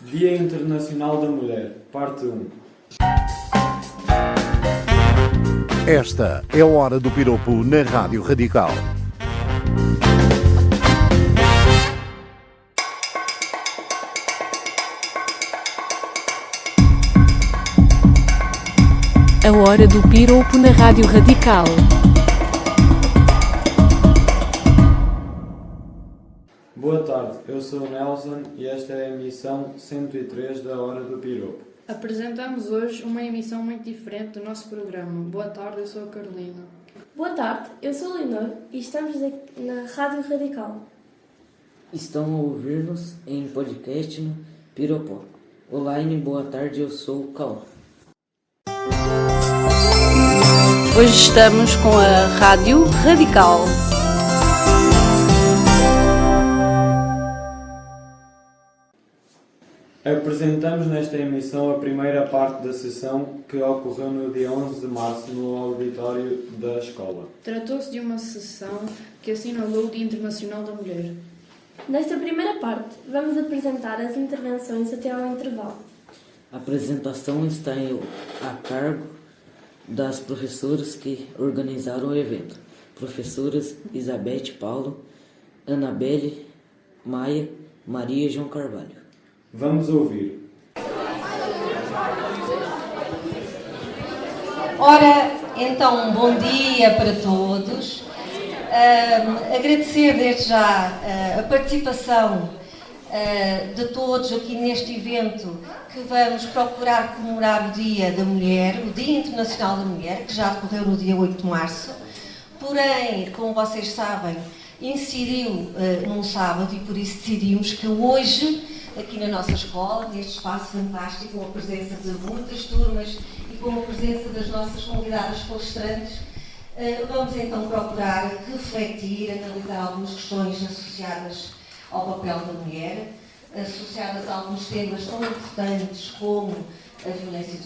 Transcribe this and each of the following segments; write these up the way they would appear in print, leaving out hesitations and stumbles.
Dia Internacional da Mulher, parte 1. Esta é a Hora do Piropo na Rádio Radical. A Hora do Piropo na Rádio Radical. Boa tarde, eu sou o Nelson e esta é a emissão 103 da Hora do Piropo. Apresentamos hoje uma emissão muito diferente do nosso programa. Boa tarde, eu sou a Carolina. Boa tarde, eu sou o Leonor e estamos aqui na Rádio Radical. Estão a ouvir-nos em podcast no Piropó. Olá, boa tarde, eu sou o Cauã. Hoje estamos com a Rádio Radical. Apresentamos nesta emissão a primeira parte da sessão que ocorreu no dia 11 de março no auditório da escola. Tratou-se de uma sessão que assinalou o Dia Internacional da Mulher. Nesta primeira parte, vamos apresentar as intervenções até ao intervalo. A apresentação está a cargo das professoras que organizaram o evento. Professoras Isabete Paulo, Anabelle, Maia, Maria e João Carvalho. Vamos ouvir. Ora, então, bom dia para todos. Agradecer desde já a participação de todos aqui neste evento que vamos procurar comemorar o Dia da Mulher, o Dia Internacional da Mulher, que já decorreu no dia 8 de março. Porém, como vocês sabem, incidiu num sábado e por isso decidimos que hoje, aqui na nossa escola, neste espaço fantástico, com a presença de muitas turmas e com a presença das nossas convidadas palestrantes, vamos então procurar refletir, analisar algumas questões associadas ao papel da mulher, associadas a alguns temas tão importantes como a violência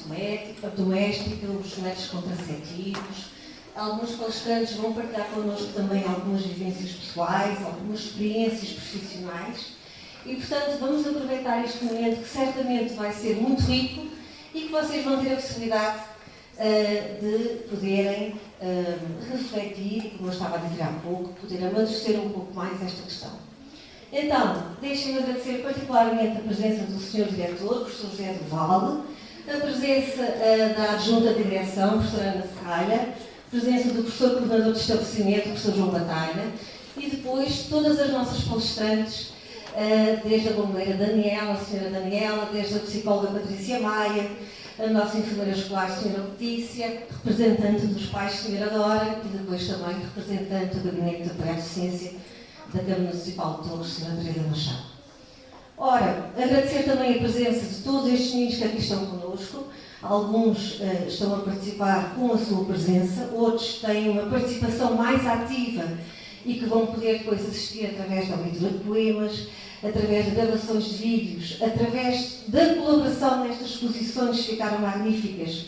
doméstica, os métodos contraceptivos. Alguns palestrantes vão partilhar connosco também algumas vivências pessoais, algumas experiências profissionais. E, portanto, vamos aproveitar este momento que certamente vai ser muito rico e que vocês vão ter a possibilidade de poderem refletir, e, como eu estava a dizer há pouco, poder amadurecer um pouco mais esta questão. Então, deixem-me agradecer particularmente a presença do Sr. Diretor, professor José do Valde, a presença da Adjunta de Direção, professora Ana Serralha, a presença do professor Coordenador de Estabelecimento, professor João Batalha, e depois todas as nossas palestrantes, desde a bombeira Daniela, a senhora Daniela, desde a psicóloga Patrícia Maia, a nossa enfermeira escolar, a senhora Letícia, representante dos pais, a senhora Dora, e depois também representante do Gabinete de Apoio à Docência da Câmara Municipal de Torres, a senhora Teresa Machado. Ora, agradecer também a presença de todos estes meninos que aqui estão connosco. Alguns estão a participar com a sua presença, outros têm uma participação mais ativa e que vão poder depois assistir através da leitura de poemas, através de gravações de vídeos, através da colaboração nestas exposições que ficaram magníficas,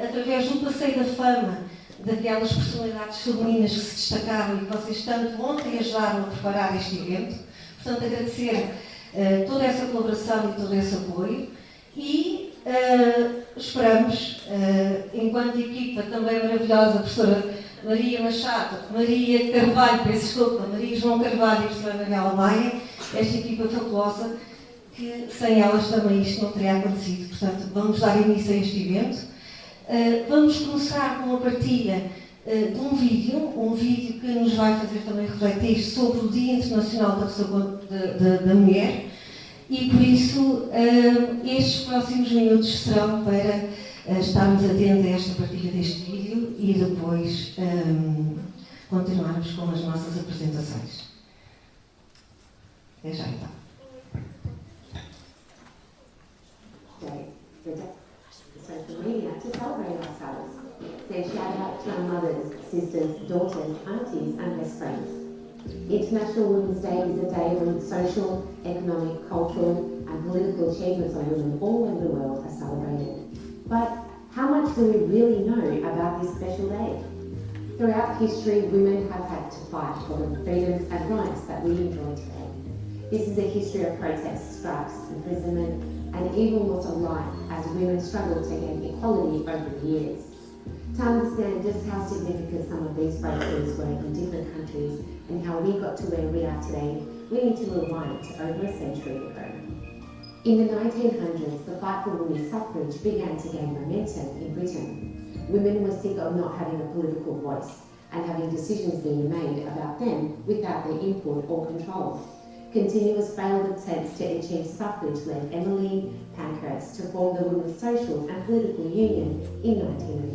através do passeio da fama daquelas personalidades femininas que se destacaram e que vocês tanto ontem ajudaram a preparar este evento. Portanto, agradecer toda essa colaboração e todo esse apoio e esperamos, enquanto equipa também maravilhosa, a professora Maria Machado, Maria Carvalho, Maria João Carvalho e a professora Daniela Maia, esta equipa fabulosa, que sem elas também isto não teria acontecido. Portanto, vamos dar início a este evento. Vamos começar com a partilha de um vídeo que nos vai fazer também refletir sobre o Dia Internacional da Mulher e, por isso, estes próximos minutos serão para estarmos atentos a esta partilha deste vídeo e depois continuarmos com as nossas apresentações. Até já, então. So for me, to celebrate ourselves, say shout out to our mothers, sisters, daughters, aunties and best friends. International Women's Day is a day when social, economic, cultural and political achievements of women all over the world are celebrated. But how much do we really know about this special day? Throughout history, women have had to fight for the freedoms and rights that we enjoy today. This is a history of protests, strikes, imprisonment, and even loss of life as women struggled to gain equality over the years. To understand just how significant some of these breakthroughs were in different countries and how we got to where we are today, we need to rewind to over a century ago. In the 1900s, the fight for women's suffrage began to gain momentum in Britain. Women were sick of not having a political voice and having decisions being made about them without their input or control. Continuous failed attempts to achieve suffrage led Emmeline Pankhurst to form the Women's Social and Political Union in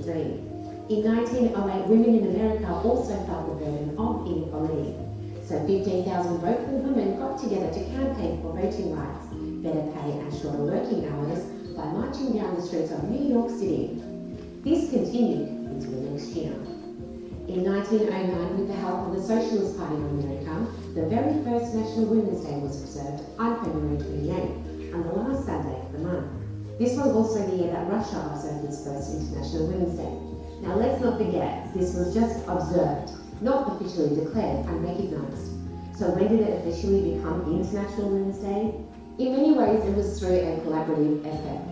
1903. In 1908, women in America also felt the burden of inequality. So 15,000 vocal women got together to campaign for voting rights, better pay and shorter working hours by marching down the streets of New York City. This continued into the next year. In 1909, with the help of the Socialist Party of America, the very first National Women's Day was observed on February 28th, on the last Sunday of the month. This was also the year that Russia observed its first International Women's Day. Now let's not forget, this was just observed, not officially declared and recognised. So when did it officially become International Women's Day? In many ways, it was through a collaborative effort.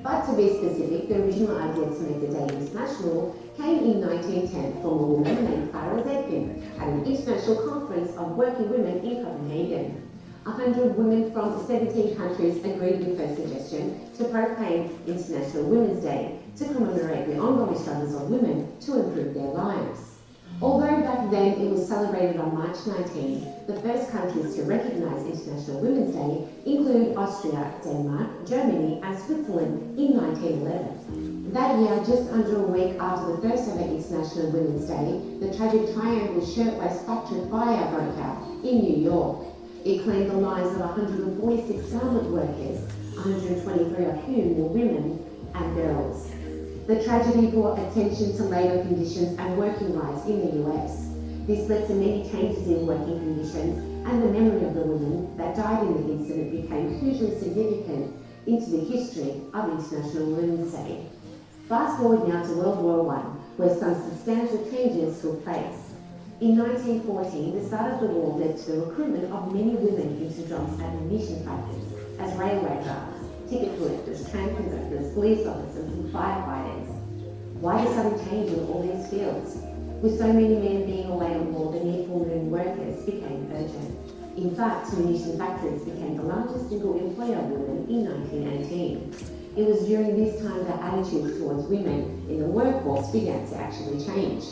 But to be specific, the original idea to make the day international came in 1910 from a woman named Clara Zetkin at an international conference of working women in Copenhagen. 100 women from 17 countries agreed with her suggestion to proclaim International Women's Day to commemorate the ongoing struggles of women to improve their lives. Although back then it was celebrated on March 19, the first countries to recognise International Women's Day include Austria, Denmark, Germany and Switzerland in 1911. That year, just under a week after the first ever International Women's Day, the tragic Triangle Shirtwaist Factory fire broke out in New York. It claimed the lives of 146 garment workers, 123 of whom were women and girls. The tragedy brought attention to labour conditions and working rights in the US. This led to many changes in working conditions, and the memory of the women that died in the incident became hugely significant into the history of International Women's Day. Fast forward now to World War I, where some substantial changes took place. In 1914, the start of the war led to the recruitment of many women into jobs at ammunition factories as railway guards, ticket collectors, train conductors, police officers and firefighters. Why the sudden change in all these fields? With so many men being away on war, the need for women workers became urgent. In fact, munition factories became the largest single employer of women in 1918. It was during this time that attitudes towards women in the workforce began to actually change.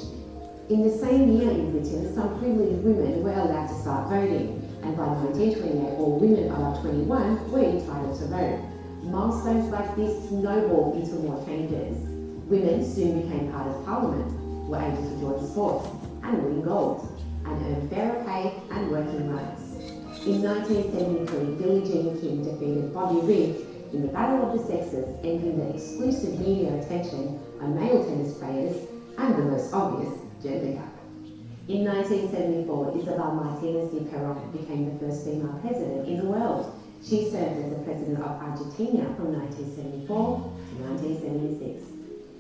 In the same year in Britain, some privileged women were allowed to start voting, and by 1928 all women above 21 were entitled to vote. Milestones like this snowballed into more changes. Women soon became part of Parliament, were able to join sports and win gold, and earn fairer pay and working rights. In 1973, Billie Jean King defeated Bobby Riggs in the Battle of the Sexes, ending the exclusive media attention on male tennis players and the most obvious gender gap. In 1974, Isabel Martínez de Perón became the first female president in the world. She served as the president of Argentina from 1974 to 1976.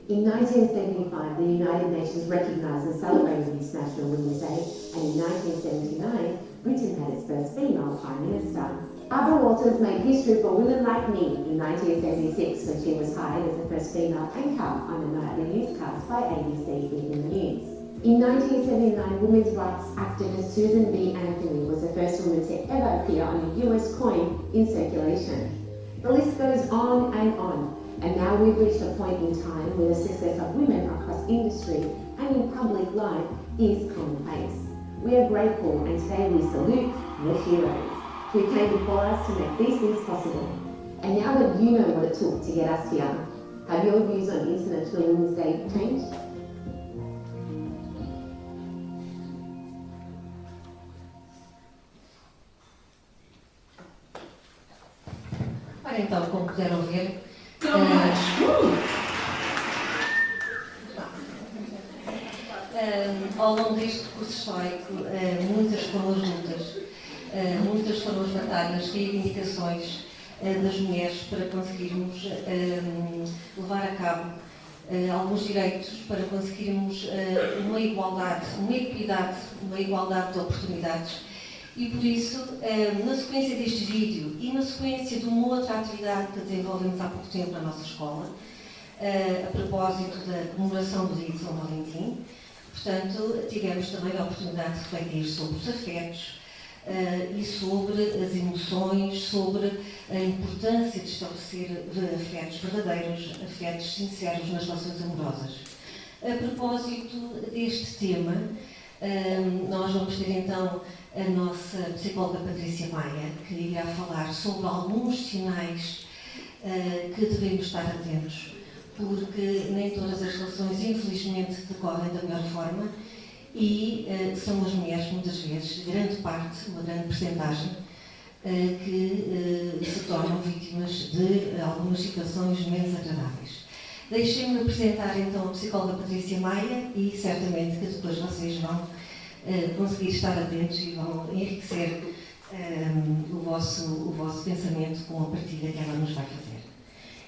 In 1975, the United Nations recognised and celebrated International Women's Day, and in 1979, Britain had its first female Prime Minister. Barbara Walters made history for women like me in 1976 when she was hired as the first female anchor on a nightly newscast by ABC Evening News. In 1979, women's rights activist Susan B. Anthony was the first woman to ever appear on a US coin in circulation. The list goes on, and now we've reached a point in time where the success of women across industry and in public life is commonplace. We are grateful, and today we salute the heroes who came before us to make these things possible. And now that you know what it took to get us here, have your views on International Women's Day changed? Ora então, como puderam ver, ao longo deste percurso histórico, muitas foram as lutas, muitas foram as batalhas e reivindicações das mulheres para conseguirmos levar a cabo alguns direitos, para conseguirmos uma igualdade, uma equidade, uma igualdade de oportunidades. E por isso, na sequência deste vídeo e na sequência de uma outra atividade que desenvolvemos há pouco tempo na nossa escola, a propósito da comemoração do Dia de São Valentim, portanto, tivemos também a oportunidade de refletir sobre os afetos e sobre as emoções, sobre a importância de estabelecer afetos verdadeiros, afetos sinceros nas relações amorosas. A propósito deste tema, nós vamos ter então a nossa psicóloga Patrícia Maia, que irá falar sobre alguns sinais que devemos estar atentos, porque nem todas as relações, infelizmente, decorrem da melhor forma e são as mulheres, muitas vezes, grande parte, uma grande percentagem, que se tornam vítimas de algumas situações menos agradáveis. Deixem-me apresentar então a psicóloga Patrícia Maia e certamente que depois vocês vão conseguir estar atentos e vão enriquecer o vosso pensamento com a partilha que ela nos vai fazer.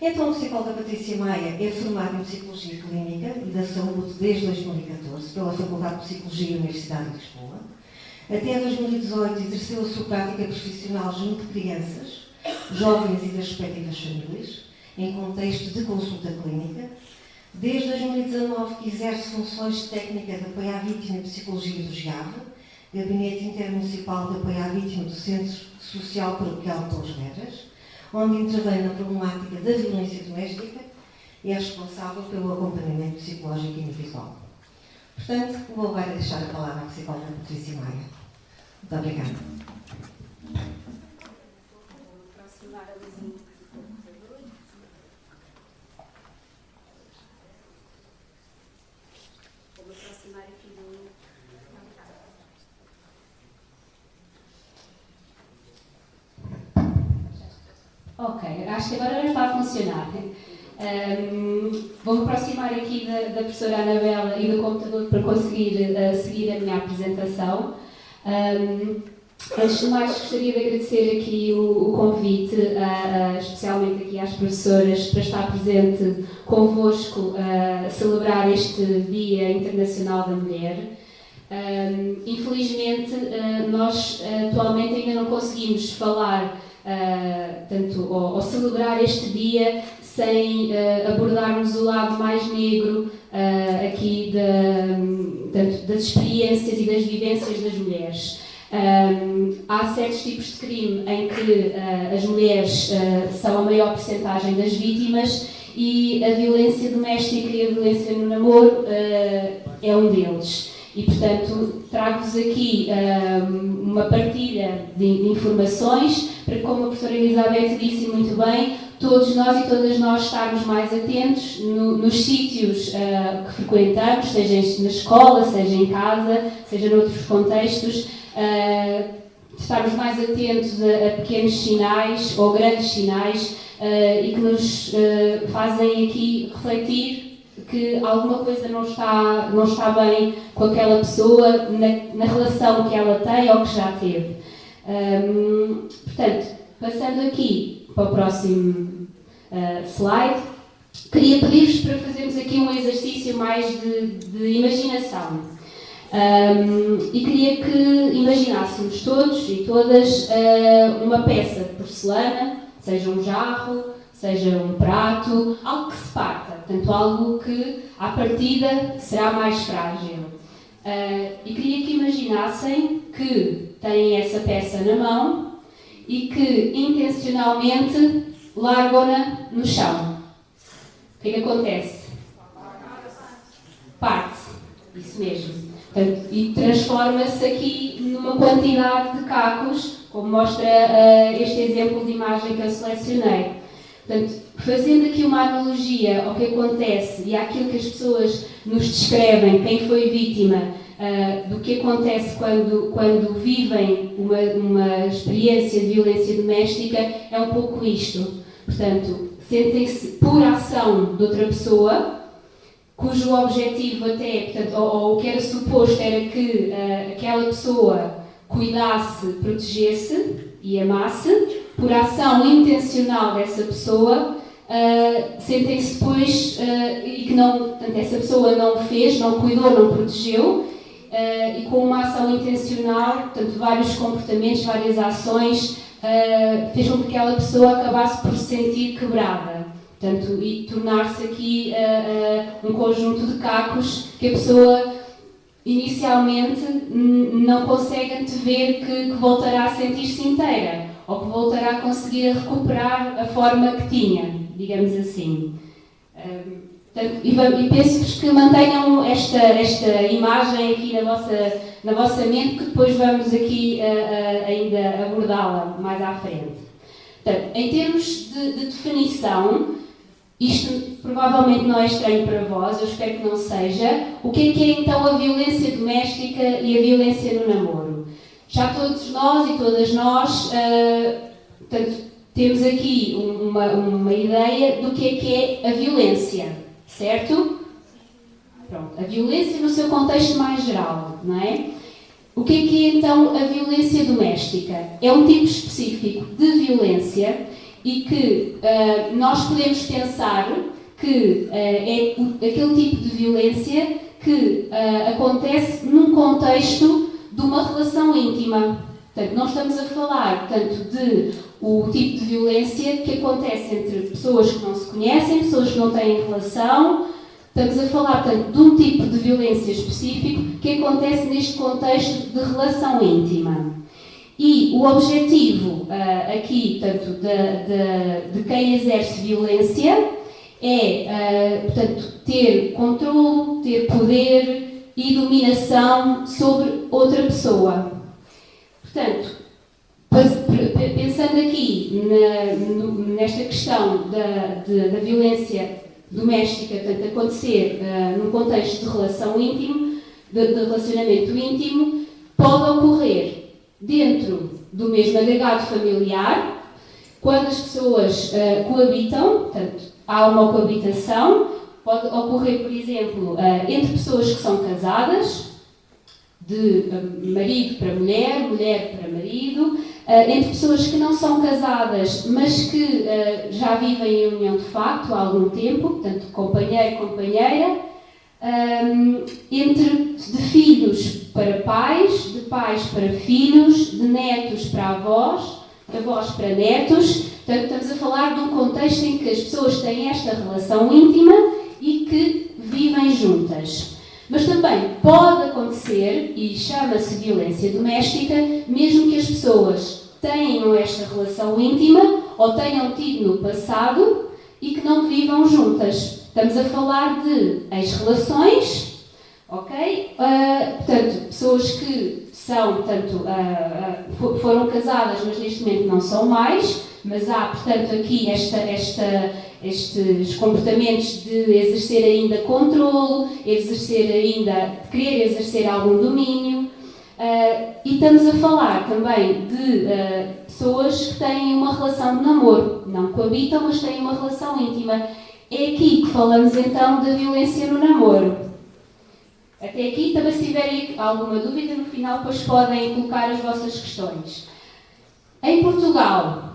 Então, a psicóloga Patrícia Maia é formada em Psicologia Clínica e da Saúde desde 2014 pela Faculdade de Psicologia da Universidade de Lisboa. Até 2018 exerceu a sua prática profissional junto de crianças, jovens e das respectivas famílias, em contexto de consulta clínica. Desde 2019 que exerce funções de técnica de apoio à vítima de psicologia do GIAV, Gabinete Intermunicipal de Apoio à Vítima do Centro Social Paroquial de Torres Vedras, onde intervém na problemática da violência doméstica e é responsável pelo acompanhamento psicológico e individual. Portanto, vou agora deixar a palavra à psicóloga Patrícia Maia. Muito obrigada. Ok, acho que agora já está a funcionar. Vou-me aproximar aqui da professora Anabela e do computador para conseguir seguir a minha apresentação. Antes de mais, gostaria de agradecer aqui o convite, especialmente aqui às professoras, para estar presente convosco a celebrar este Dia Internacional da Mulher. Infelizmente, nós atualmente ainda não conseguimos falar ou celebrar este dia sem abordarmos o lado mais negro aqui das experiências e das vivências das mulheres. Há certos tipos de crime em que as mulheres são a maior percentagem das vítimas e a violência doméstica e a violência no namoro é um deles. E, portanto, trago-vos aqui uma partilha de informações para que, como a professora Elizabeth disse muito bem, todos nós e todas nós estarmos mais atentos nos sítios que frequentamos, seja na escola, seja em casa, seja noutros contextos, estarmos mais atentos a pequenos sinais ou grandes sinais e que nos fazem aqui refletir que alguma coisa não está bem com aquela pessoa na relação que ela tem ou que já teve. Portanto, passando aqui para o próximo slide, queria pedir-vos para fazermos aqui um exercício mais de imaginação. E queria que imaginássemos todos e todas uma peça de porcelana, seja um jarro, seja um prato, algo que se parta, portanto algo que à partida será mais frágil. E queria que imaginassem que têm essa peça na mão e que intencionalmente largam-na no chão. O que é que acontece? Parte-se, isso mesmo. Portanto, e transforma-se aqui numa quantidade de cacos, como mostra este exemplo de imagem que eu selecionei. Portanto, fazendo aqui uma analogia ao que acontece e àquilo que as pessoas nos descrevem, quem foi vítima, do que acontece quando vivem uma experiência de violência doméstica, é um pouco isto. Portanto, sentem-se por ação de outra pessoa, cujo objetivo até, portanto, ou o que era suposto era que aquela pessoa cuidasse, protegesse e amasse, por ação intencional dessa pessoa, sentem-se depois e que não, portanto, essa pessoa não fez, não cuidou, não protegeu, e com uma ação intencional, portanto, vários comportamentos, várias ações, fez com que aquela pessoa acabasse por se sentir quebrada. Portanto, e tornar-se aqui um conjunto de cacos que a pessoa inicialmente não consegue antever que voltará a sentir-se inteira, ou que voltará a conseguir recuperar a forma que tinha, digamos assim. E penso-vos que mantenham esta imagem aqui na vossa mente, que depois vamos aqui ainda abordá-la mais à frente. Portanto, em termos de definição, isto provavelmente não é estranho para vós, eu espero que não seja. O que é então a violência doméstica e a violência no namoro? Já todos nós e todas nós portanto, temos aqui uma ideia do que é a violência, certo? Pronto, a violência no seu contexto mais geral, não é? O que é então a violência doméstica? É um tipo específico de violência e que nós podemos pensar que é aquele tipo de violência que acontece num contexto de uma relação íntima. Portanto, não estamos a falar, portanto, de o tipo de violência que acontece entre pessoas que não se conhecem, pessoas que não têm relação. Estamos a falar, portanto, de um tipo de violência específico que acontece neste contexto de relação íntima. E o objetivo aqui, portanto, de quem exerce violência é, portanto, ter controle, ter poder e dominação sobre outra pessoa. Portanto, pensando aqui nesta questão da violência doméstica, portanto, acontecer num contexto de relação íntima, de relacionamento íntimo, pode ocorrer dentro do mesmo agregado familiar, quando as pessoas coabitam, portanto, há uma coabitação, pode ocorrer, por exemplo, entre pessoas que são casadas, de marido para mulher, mulher para marido, entre pessoas que não são casadas, mas que já vivem em união de facto há algum tempo, portanto, companheiro, companheira, de filhos para pais, de pais para filhos, de netos para avós, de avós para netos. Portanto, estamos a falar de um contexto em que as pessoas têm esta relação íntima e que vivem juntas. Mas também pode acontecer, e chama-se violência doméstica, mesmo que as pessoas tenham esta relação íntima ou tenham tido no passado e que não vivam juntas. Estamos a falar de ex-relações, ok? Portanto, pessoas que são, portanto, foram casadas, mas neste momento não são mais, mas há, portanto, aqui estes comportamentos de exercer ainda controlo, de querer exercer algum domínio. E estamos a falar também de pessoas que têm uma relação de namoro, não coabitam, mas têm uma relação íntima. É aqui que falamos então da violência no namoro. Até aqui, também se tiverem alguma dúvida, no final depois podem colocar as vossas questões. Em Portugal,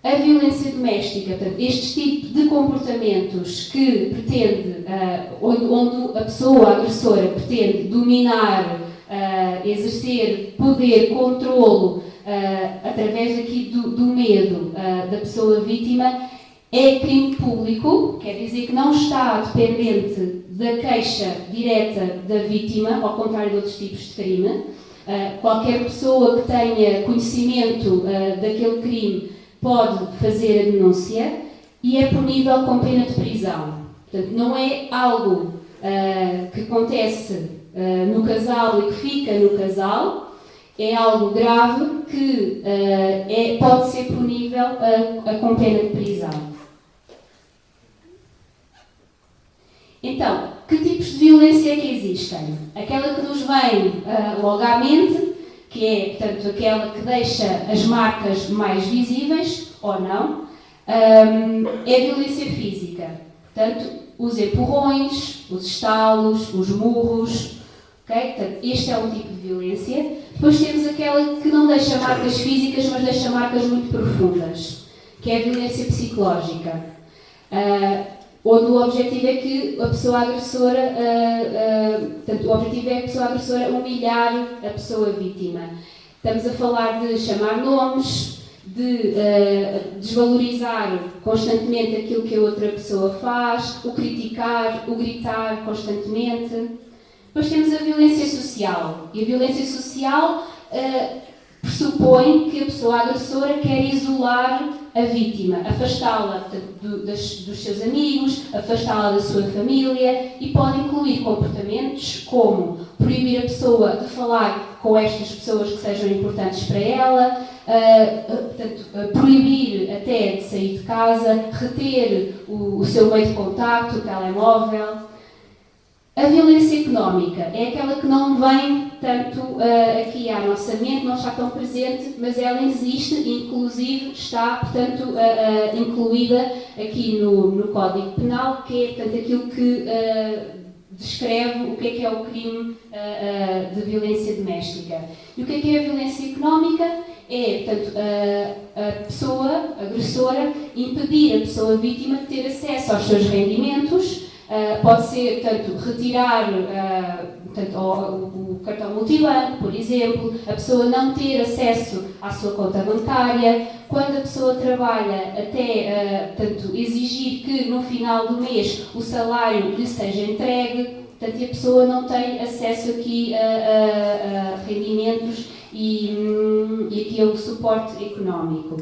a violência doméstica, portanto, este tipo de comportamentos que pretende, onde a pessoa agressora pretende dominar, exercer poder, controlo, através aqui do medo da pessoa vítima, é crime público, quer dizer que não está dependente da queixa direta da vítima, ao contrário de outros tipos de crime. Qualquer pessoa que tenha conhecimento daquele crime pode fazer a denúncia e é punível com pena de prisão. Portanto, não é algo que acontece no casal e que fica no casal, é algo grave que pode ser punível com pena de prisão. Então, que tipos de violência é que existem? Aquela que nos vem logo à mente, que é, portanto, aquela que deixa as marcas mais visíveis, ou não, é a violência física. Portanto, os empurrões, os estalos, os murros, okay? Portanto, este é um tipo de violência. Depois temos aquela que não deixa marcas físicas, mas deixa marcas muito profundas, que é a violência psicológica. onde o objetivo é que a pessoa agressora, portanto, o objetivo é a pessoa agressora humilhar a pessoa vítima. Estamos a falar de chamar nomes, de desvalorizar constantemente aquilo que a outra pessoa faz, o criticar, o gritar constantemente. Depois temos a violência social. E a violência social pressupõe que a pessoa agressora quer isolar a vítima, afastá-la dos seus amigos, afastá-la da sua família, e pode incluir comportamentos como proibir a pessoa de falar com estas pessoas que sejam importantes para ela, proibir até de sair de casa, reter o seu meio de contacto, o telemóvel. A violência económica é aquela que não vem tanto aqui à nossa mente, não está tão presente, mas ela existe e, inclusive, está, portanto, incluída aqui no Código Penal, que é, portanto, aquilo que descreve o que é o crime de violência doméstica. E o que é a violência económica? É, portanto, a pessoa agressora impedir a pessoa vítima de ter acesso aos seus rendimentos. Pode ser, portanto, retirar o cartão multibanco, por exemplo, a pessoa não ter acesso à sua conta bancária, quando a pessoa trabalha até, portanto, exigir que no final do mês o salário lhe seja entregue, portanto, a pessoa não tem acesso aqui a rendimentos e aqui ao suporte económico.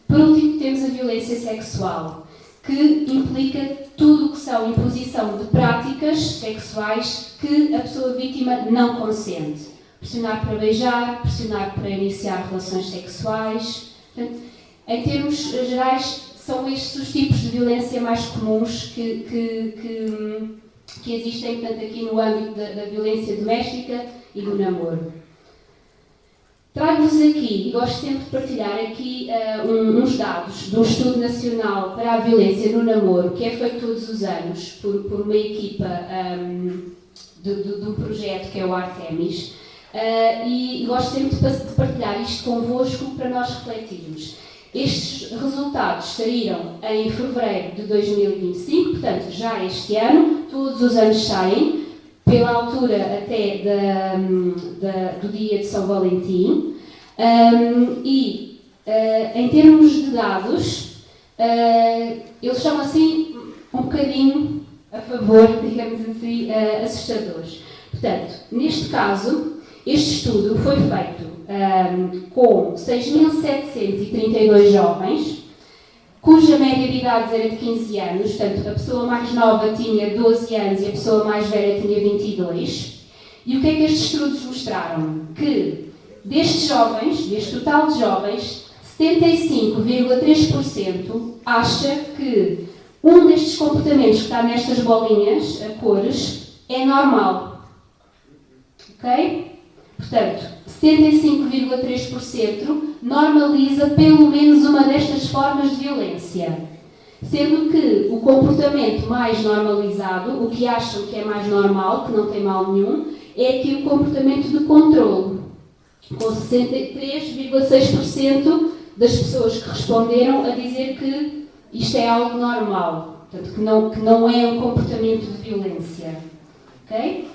Por último, temos a violência sexual, que implica tudo o que são imposição de práticas sexuais que a pessoa vítima não consente. Pressionar para beijar, pressionar para iniciar relações sexuais. Portanto, em termos gerais, são estes os tipos de violência mais comuns que existem, portanto, aqui no âmbito da violência doméstica e do namoro. Trago-vos aqui, e gosto sempre de partilhar aqui uns dados de um estudo nacional para a violência no namoro, que é feito todos os anos por uma equipa de um projeto que é o Artemis, e gosto sempre de partilhar isto convosco para nós refletirmos. Estes resultados saíram em fevereiro de 2025, portanto já este ano, todos os anos saem, pela altura até do dia de São Valentim, em termos de dados, eles são assim um bocadinho a favor, digamos assim, assustadores. Portanto, neste caso, este estudo foi feito com 6.732 jovens, cuja média de idades era de 15 anos, portanto, a pessoa mais nova tinha 12 anos e a pessoa mais velha tinha 22. E o que é que estes estudos mostraram? Que destes jovens, deste total de jovens, 75,3% acha que um destes comportamentos que está nestas bolinhas, a cores, é normal. Ok? Portanto, 75,3% normaliza pelo menos uma destas formas de violência. Sendo que o comportamento mais normalizado, o que acham que é mais normal, que não tem mal nenhum, é aqui o comportamento de controle. Com 63,6% das pessoas que responderam a dizer que isto é algo normal. Portanto, que não é um comportamento de violência. Ok?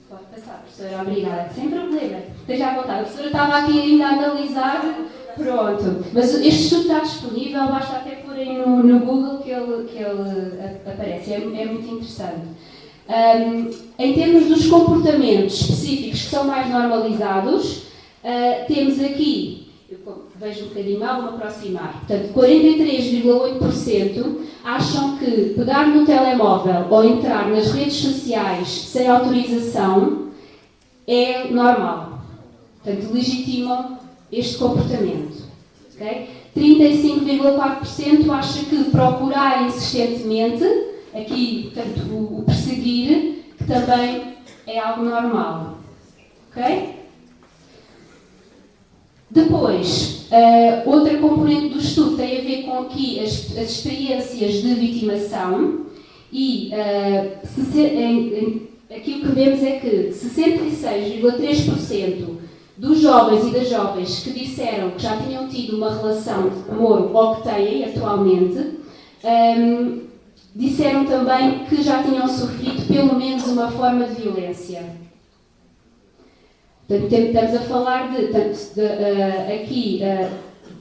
Pode passar, professora, obrigada. Sem problema, esteja à vontade. A professora estava aqui ainda a analisar, pronto. Mas este estudo está disponível, basta até porem no Google que ele aparece, é muito interessante. Em termos dos comportamentos específicos que são mais normalizados, temos aqui, eu vejo um bocadinho mal, vou aproximar, portanto, 43,8% acham que pegar no telemóvel ou entrar nas redes sociais sem autorização é normal. Portanto, legitimam este comportamento. Okay? 35,4% acha que procurar insistentemente, aqui, portanto, o perseguir, que também é algo normal. Ok? Depois, outra componente do estudo tem a ver com aqui as experiências de vitimação e aqui o que vemos é que 66,3% dos jovens e das jovens que disseram que já tinham tido uma relação de namoro ou que têm atualmente, disseram também que já tinham sofrido pelo menos uma forma de violência. Portanto, estamos a falar de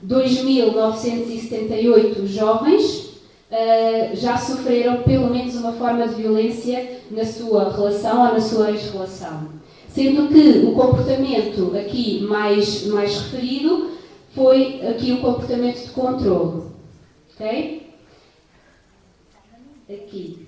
2.978 jovens já sofreram pelo menos uma forma de violência na sua relação ou na sua ex-relação. Sendo que o comportamento aqui mais referido foi aqui o comportamento de controle. Ok? Aqui.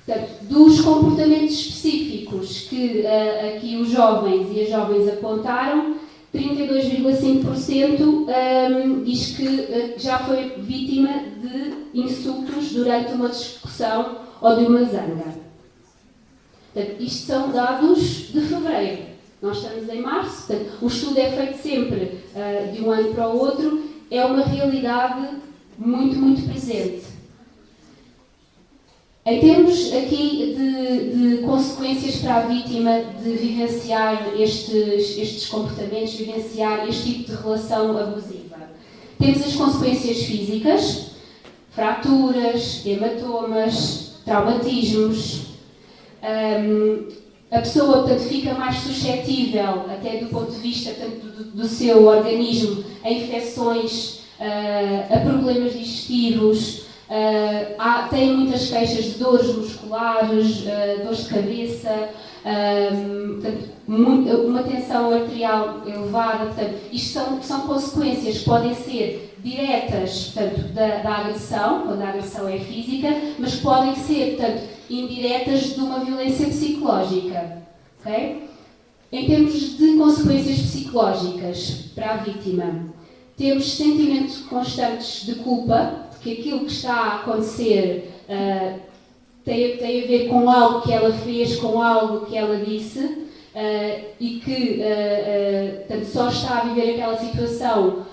Portanto, dos comportamentos específicos que aqui os jovens e as jovens apontaram, 32,5% diz que já foi vítima de insultos durante uma discussão ou de uma zanga. Portanto, isto são dados de fevereiro. Nós estamos em março, portanto, o estudo é feito sempre de um ano para o outro, é uma realidade muito, muito presente. Em termos aqui de consequências para a vítima de vivenciar estes comportamentos, vivenciar este tipo de relação abusiva, temos as consequências físicas, fraturas, hematomas, traumatismos. A pessoa, portanto, fica mais suscetível, até do ponto de vista, portanto, do seu organismo, a infecções, a problemas digestivos. Tem muitas queixas de dores musculares, dores de cabeça, portanto, uma tensão arterial elevada. Portanto, isto são consequências que podem ser diretas, portanto, da agressão, quando a agressão é física, mas podem ser, portanto, indiretas de uma violência psicológica. Okay? Em termos de consequências psicológicas para a vítima, temos sentimentos constantes de culpa, que aquilo que está a acontecer tem a ver com algo que ela fez, com algo que ela disse, e que portanto, só está a viver aquela situação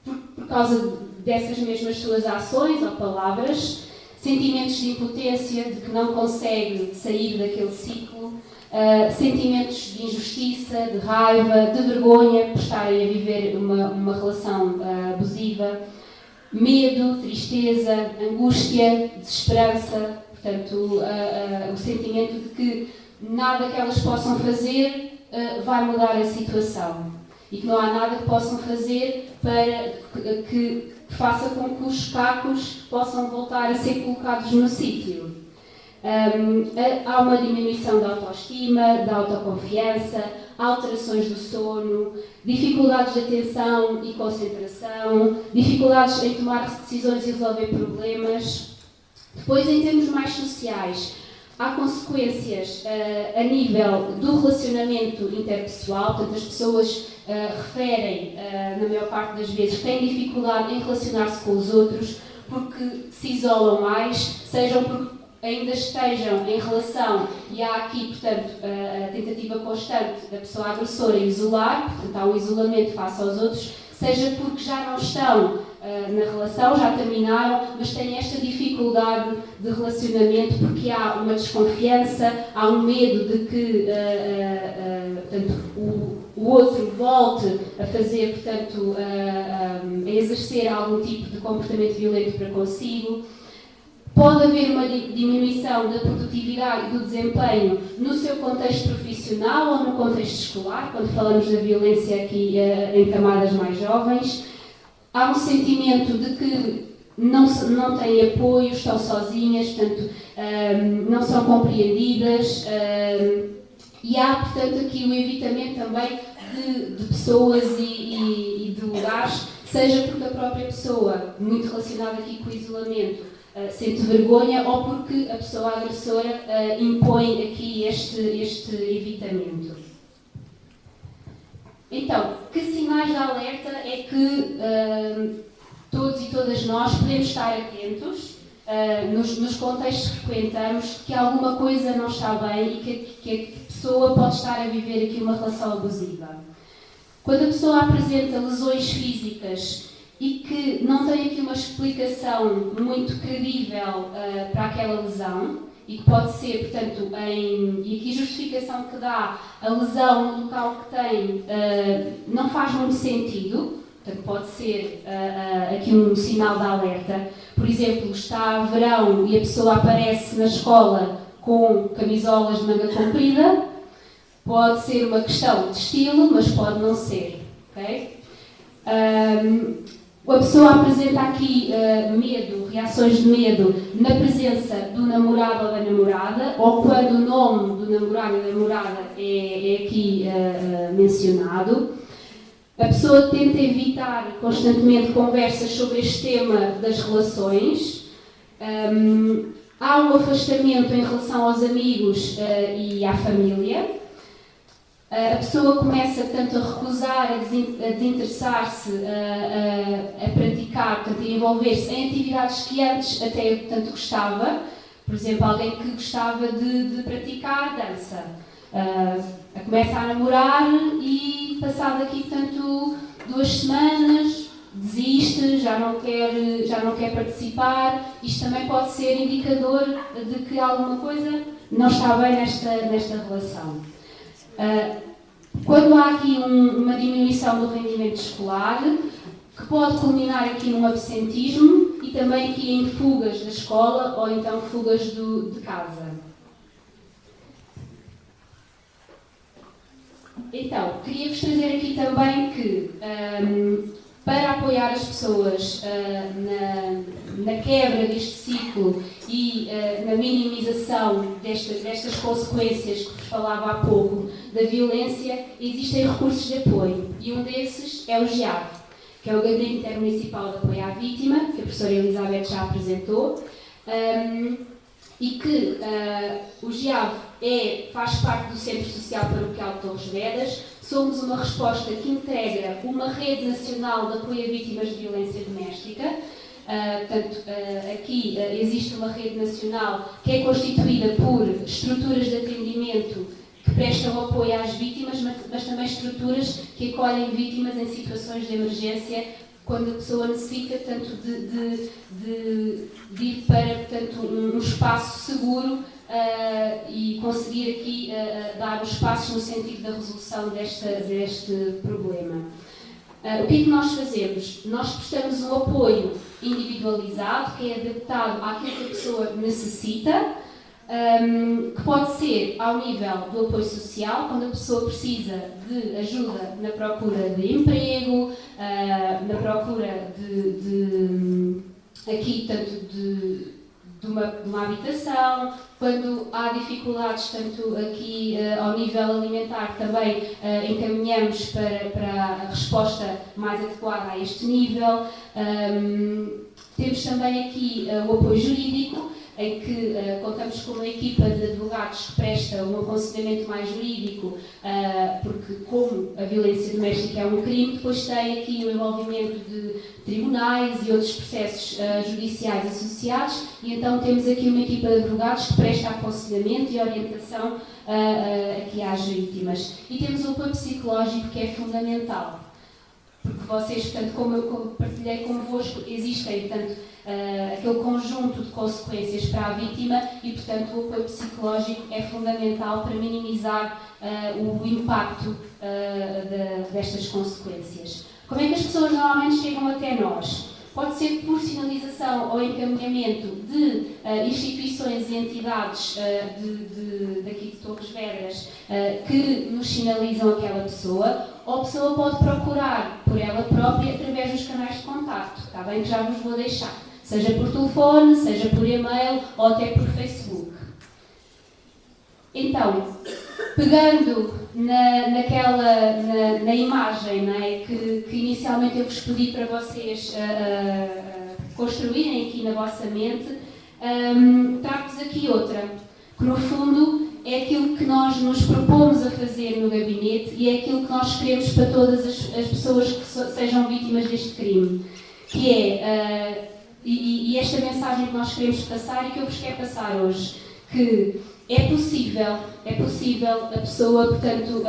por causa dessas mesmas suas ações ou palavras, sentimentos de impotência, de que não consegue sair daquele ciclo, sentimentos de injustiça, de raiva, de vergonha por estarem a viver uma relação abusiva, medo, tristeza, angústia, desesperança, portanto, o sentimento de que nada que elas possam fazer vai mudar a situação e que não há nada que possam fazer para que faça com que os cacos possam voltar a ser colocados no sítio. Há uma diminuição da autoestima, da autoconfiança, alterações do sono, dificuldades de atenção e concentração, dificuldades em tomar decisões e resolver problemas. Depois, em termos mais sociais, há consequências a nível do relacionamento interpessoal, portanto, as pessoas referem, na maior parte das vezes, que têm dificuldade em relacionar-se com os outros porque se isolam mais, sejam porque ainda estejam em relação e há aqui, portanto, a tentativa constante da pessoa agressora em isolar, portanto, há um isolamento face aos outros, seja porque já não estão na relação, já terminaram, mas têm esta dificuldade de relacionamento porque há uma desconfiança, há um medo de que portanto, o outro volte a fazer, portanto, a exercer algum tipo de comportamento violento para consigo. Pode haver uma diminuição da produtividade e do desempenho no seu contexto profissional ou no contexto escolar, quando falamos da violência aqui em camadas mais jovens. Há um sentimento de que não têm apoio, estão sozinhas, portanto, não são compreendidas. E há, portanto, aqui o evitamento também de pessoas e de lugares, seja porque a própria pessoa, muito relacionada aqui com o isolamento, sente vergonha ou porque a pessoa agressora impõe aqui este evitamento. Então, que sinais de alerta é que todos e todas nós podemos estar atentos nos contextos que frequentamos, que alguma coisa não está bem e que a pessoa pode estar a viver aqui uma relação abusiva? Quando a pessoa apresenta lesões físicas e que não tem aqui uma explicação muito credível para aquela lesão, e que pode ser, portanto, e aqui a justificação que dá a lesão no local que tem não faz muito sentido, portanto, pode ser aqui um sinal de alerta, por exemplo, está verão e a pessoa aparece na escola com camisolas de manga comprida, pode ser uma questão de estilo, mas pode não ser. Okay? A pessoa apresenta aqui medo, reações de medo na presença do namorado ou da namorada, ou quando o nome do namorado e da namorada é aqui mencionado. A pessoa tenta evitar constantemente conversas sobre este tema das relações. Há um afastamento em relação aos amigos e à família. A pessoa começa, portanto, a recusar, a desinteressar-se, a praticar, portanto, a envolver-se em atividades que antes até, portanto, gostava. Por exemplo, alguém que gostava de praticar dança. Começa a namorar e, passado aqui, portanto, 2 semanas, desiste, já não quer participar. Isto também pode ser indicador de que alguma coisa não está bem nesta relação. Quando há aqui uma diminuição do rendimento escolar, que pode culminar aqui num absentismo e também aqui em fugas da escola ou então fugas de casa. Então, queria-vos trazer aqui também que, para apoiar as pessoas na quebra deste ciclo e na minimização destas consequências que vos falava há pouco da violência, existem recursos de apoio. E um desses é o GIAV, que é o Gabinete Intermunicipal de Apoio à Vítima, que a professora Elizabeth já apresentou, e que o GIAV faz parte do Centro Social Paroquial de Torres Vedras. Somos uma resposta que integra uma rede nacional de apoio a vítimas de violência doméstica. Portanto, aqui existe uma rede nacional que é constituída por estruturas de atendimento que prestam apoio às vítimas, mas também estruturas que acolhem vítimas em situações de emergência, quando a pessoa necessita, portanto, de ir para, portanto, um espaço seguro e conseguir aqui dar os passos no sentido da resolução deste problema. O que é que nós fazemos? Nós prestamos um apoio individualizado, que é adaptado àquilo que a pessoa necessita, que pode ser ao nível do apoio social, quando a pessoa precisa de ajuda na procura de emprego, na procura aqui, tanto de uma habitação, quando há dificuldades, tanto aqui ao nível alimentar, também encaminhamos para a resposta mais adequada a este nível. Temos também aqui o apoio jurídico, em que contamos com uma equipa de advogados que presta um aconselhamento mais jurídico, porque como a violência doméstica é um crime, depois tem aqui o envolvimento de tribunais e outros processos judiciais associados, e então temos aqui uma equipa de advogados que presta aconselhamento e orientação aqui às vítimas. E temos o apoio psicológico, que é fundamental, porque vocês, portanto, como eu partilhei convosco, existem, portanto, aquele conjunto de consequências para a vítima e, portanto, o apoio psicológico é fundamental para minimizar o impacto destas consequências. Como é que as pessoas normalmente chegam até nós? Pode ser por sinalização ou encaminhamento de instituições e entidades daqui de Torres Vedras que nos sinalizam aquela pessoa, ou a pessoa pode procurar por ela própria através dos canais de contacto, está bem? Que já vos vou deixar, seja por telefone, seja por e-mail ou até por Facebook. Então, pegando na imagem, não é, que inicialmente eu vos pedi para vocês construírem aqui na vossa mente, trago-vos aqui outra, que no fundo é aquilo que nós nos propomos a fazer no gabinete e é aquilo que nós queremos para todas as pessoas que sejam vítimas deste crime, que é, e esta mensagem que nós queremos passar e que eu vos quero passar hoje, que é possível a pessoa, portanto,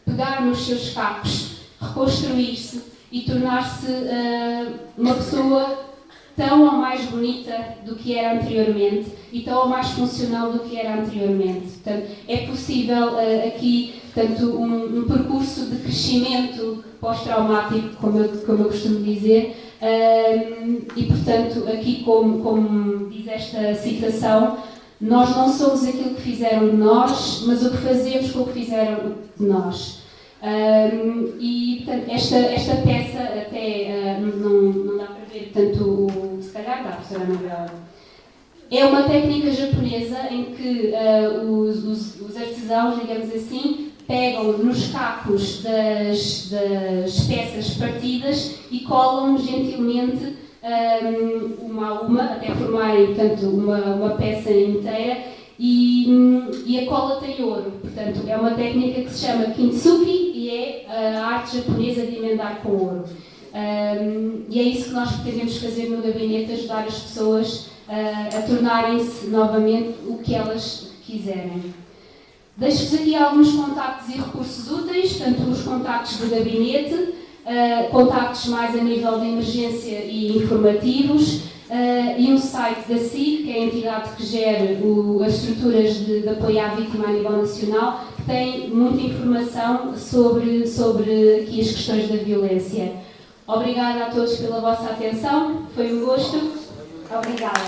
pegar nos seus cacos, reconstruir-se e tornar-se uma pessoa tão ou mais bonita do que era anteriormente e tão ou mais funcional do que era anteriormente. Portanto, é possível aqui, portanto, um percurso de crescimento pós-traumático, como eu costumo dizer, E, portanto, aqui, como diz esta citação, nós não somos aquilo que fizeram de nós, mas o que fazemos com o que fizeram de nós. E, portanto, esta peça até não dá para ver, portanto, se calhar dá, professora Anabela. É uma técnica japonesa em que os artesãos, digamos assim, pegam nos cacos das peças partidas e colam gentilmente uma a uma, até formarem, portanto, uma peça inteira, e a cola tem ouro. Portanto, é uma técnica que se chama kintsugi e é a arte japonesa de emendar com ouro. E é isso que nós pretendemos fazer no gabinete, ajudar as pessoas a tornarem-se novamente o que elas quiserem. Deixo-vos aqui alguns contactos e recursos úteis, tanto os contactos do gabinete, contactos mais a nível de emergência e informativos, e um site da SIG, que é a entidade que gera as estruturas de apoio à vítima a nível nacional, que tem muita informação sobre aqui as questões da violência. Obrigada a todos pela vossa atenção, foi um gosto. Obrigada.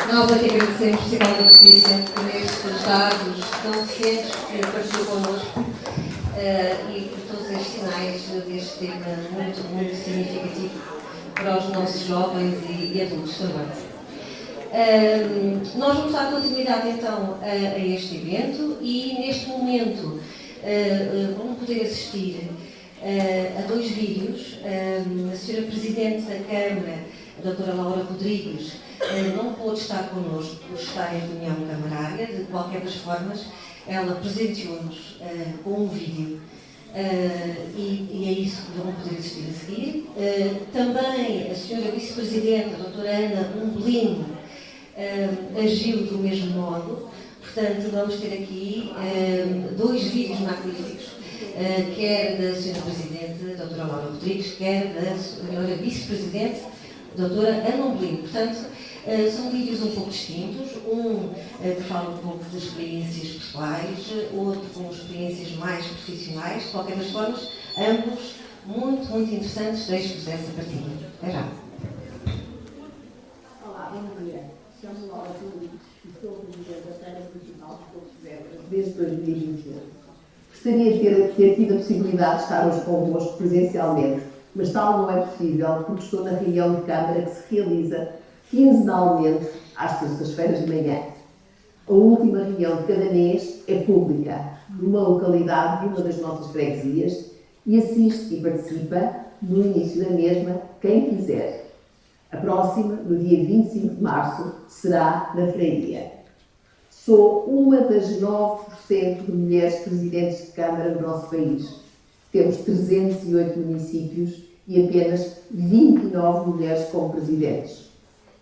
Nós aqui agradecemos ao Festival da Justiça por estes dados tão recentes que apareceu connosco e por todos estes sinais deste tema muito, muito significativo para os nossos jovens e adultos também. Nós vamos dar continuidade então a este evento e neste momento vão poder assistir a dois vídeos. A Sra. Presidente da Câmara, a Dra. Laura Rodrigues, não pôde estar connosco por estar em reunião camarária. De qualquer das formas, ela presenteou-nos com um vídeo e é isso que vão poder assistir a seguir. Também a Sra. Vice-Presidente, a Dra. Ana Umbelino, agiu do mesmo modo. Portanto, vamos ter aqui dois vídeos magníficos, quer da Sra. Presidente, a Dra. Laura Rodrigues, quer da Sra. Vice-Presidente, a Dra. Ana Umbelino. Portanto, são vídeos um pouco distintos, que fala um pouco de experiências pessoais, outro com experiências mais profissionais. De qualquer das formas, ambos muito, muito interessantes. Deixo-vos essa partilha. Até já. Olá, bom dia. Chamo Laura Rodrigues e sou presidente da Câmara Municipal de Porto Vedras desde 2021. Gostaria de ter tido a possibilidade de estar hoje convosco presencialmente, mas tal não é possível porque estou na reunião de Câmara que se realiza quinzenalmente às terças-feiras de manhã. A última reunião de cada mês é pública, numa localidade de uma das nossas freguesias, e assiste e participa no início da mesma quem quiser. A próxima, no dia 25 de março, será na Freiria. Sou uma das 9% de mulheres presidentes de Câmara no nosso país. Temos 308 municípios e apenas 29 mulheres como presidentes.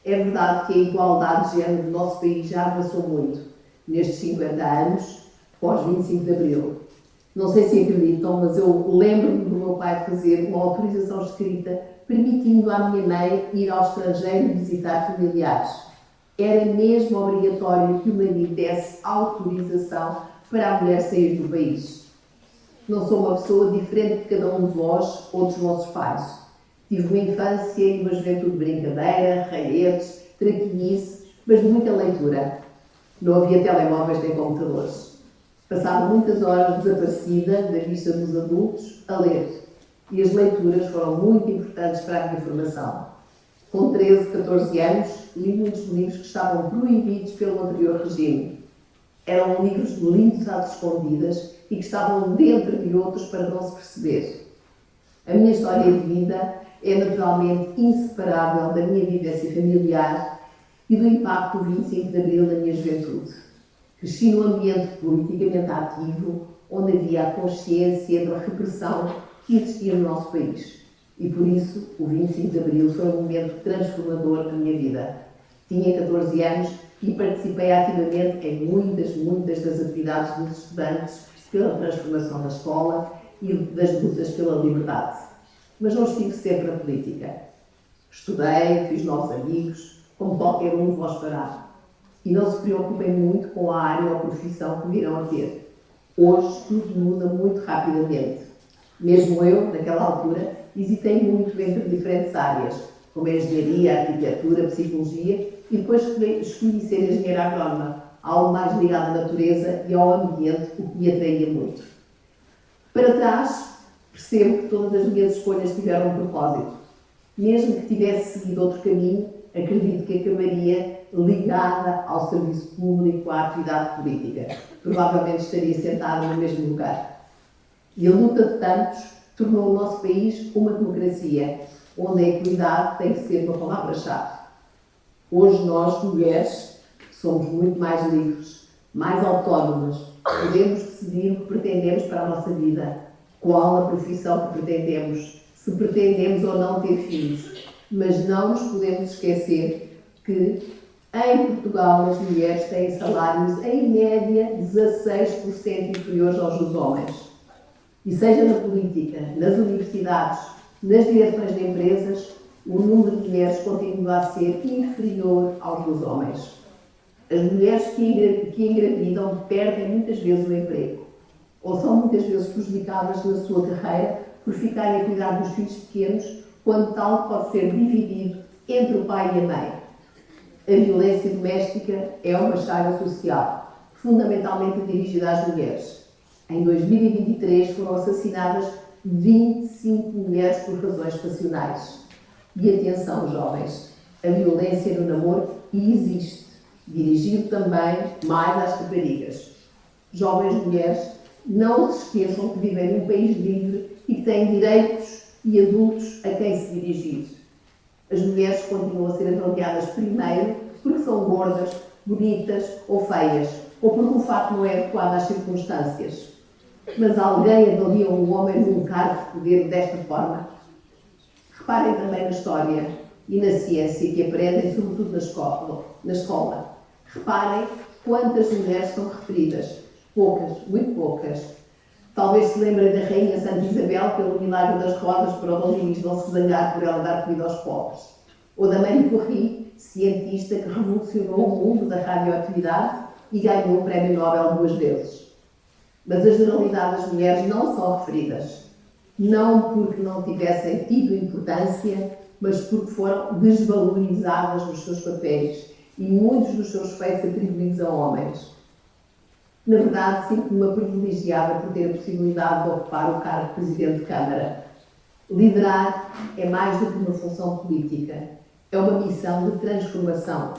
É verdade que a igualdade de género do nosso país já avançou muito nestes 50 anos, pós 25 de Abril. Não sei se acreditam, mas eu lembro-me do meu pai fazer uma autorização escrita permitindo à minha mãe ir ao estrangeiro visitar familiares. Era mesmo obrigatório que o marido desse autorização para a mulher sair do país. Não sou uma pessoa diferente de cada um de vós ou dos vossos pais. Tive uma infância e uma juventude de brincadeira, raietes, traquinice, mas de muita leitura. Não havia telemóveis nem computadores. Passava muitas horas desaparecida da vista dos adultos a ler. E as leituras foram muito importantes para a minha formação. Com 13, 14 anos, li muitos livros que estavam proibidos pelo anterior regime. Eram livros lindos às escondidas e que estavam dentro de outros para não se perceber. A minha história de vida é naturalmente inseparável da minha vivência familiar e do impacto do 25 de Abril na minha juventude. Cresci num ambiente politicamente ativo, onde havia a consciência da repressão que existia no nosso país. E por isso, o 25 de Abril foi um momento transformador na minha vida. Tinha 14 anos e participei ativamente em muitas das atividades dos estudantes pela transformação da escola e das lutas pela liberdade. Mas não estive sempre na política. Estudei, fiz novos amigos, como qualquer um de vós fará. e não se preocupem muito com a área ou profissão que virão a ter. Hoje tudo muda muito rapidamente. Mesmo eu, naquela altura, hesitei muito entre diferentes áreas, como a engenharia, a arquitetura, a psicologia, e depois escolhi ser engenheira agrónoma, algo mais ligado à natureza e ao ambiente, o que me atraía muito. Para trás, percebo que todas as minhas escolhas tiveram um propósito. Mesmo que tivesse seguido outro caminho, acredito que acabaria ligada ao serviço público, à atividade política. Provavelmente estaria sentada no mesmo lugar. E a luta de tantos tornou o nosso país uma democracia, onde a equidade tem que ser uma palavra-chave. Hoje nós, mulheres, somos muito mais livres, mais autónomas, podemos decidir o que pretendemos para a nossa vida, qual a profissão que pretendemos, se pretendemos ou não ter filhos. Mas não nos podemos esquecer que em Portugal as mulheres têm salários em média 16% inferiores aos dos homens. E seja na política, nas universidades, nas direções de empresas, o número de mulheres continua a ser inferior aos dos homens. As mulheres que engravidam perdem muitas vezes o emprego, ou são muitas vezes prejudicadas na sua carreira por ficarem a cuidar dos filhos pequenos, quando tal pode ser dividido entre o pai e a mãe. A violência doméstica é uma chaga social, fundamentalmente dirigida às mulheres. Em 2023 foram assassinadas 25 mulheres por razões passionais. E atenção, jovens, a violência no namoro existe, dirigido também mais às raparigas. Jovens mulheres, não se esqueçam que vivem num país livre e que têm direitos e adultos a quem se dirigir. As mulheres continuam a ser avaliadas primeiro porque são gordas, bonitas ou feias, ou porque o fato não é adequado às circunstâncias. Mas alguém avalia um homem num cargo de poder desta forma? Reparem também na história e na ciência que aprendem, sobretudo na escola. Reparem quantas mulheres são referidas. Poucas, muito poucas. Talvez se lembrem da Rainha Santa Isabel pelo milagre das rosas para o Dom Luís não se zangar por ela dar comida aos pobres. Ou da Marie Curie, cientista que revolucionou o mundo da radioatividade e ganhou o Prémio Nobel 2 vezes. Mas a generalidade das mulheres não são referidas. Não porque não tivessem tido importância, mas porque foram desvalorizadas nos seus papéis e muitos dos seus feitos atribuídos a homens. Na verdade, sinto-me privilegiada por ter a possibilidade de ocupar o cargo de Presidente de Câmara. Liderar é mais do que uma função política, é uma missão de transformação.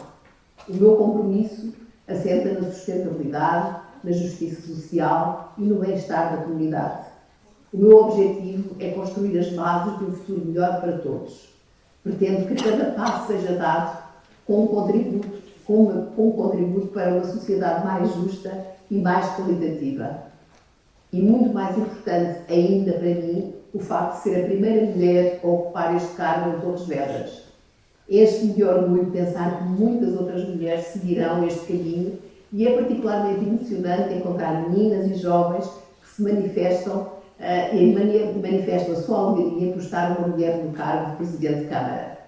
O meu compromisso assenta na sustentabilidade, na justiça social e no bem-estar da comunidade. O meu objetivo é construir as bases de um futuro melhor para todos. Pretendo que cada passo seja dado com um contributo para uma sociedade mais justa e mais qualitativa. E muito mais importante ainda para mim, o facto de ser a primeira mulher a ocupar este cargo em Torres Vedras. Enche-me de orgulho pensar que muitas outras mulheres seguirão este caminho e é particularmente emocionante encontrar meninas e jovens que se manifestam a sua alegria por estar uma mulher no cargo de Presidente de Câmara,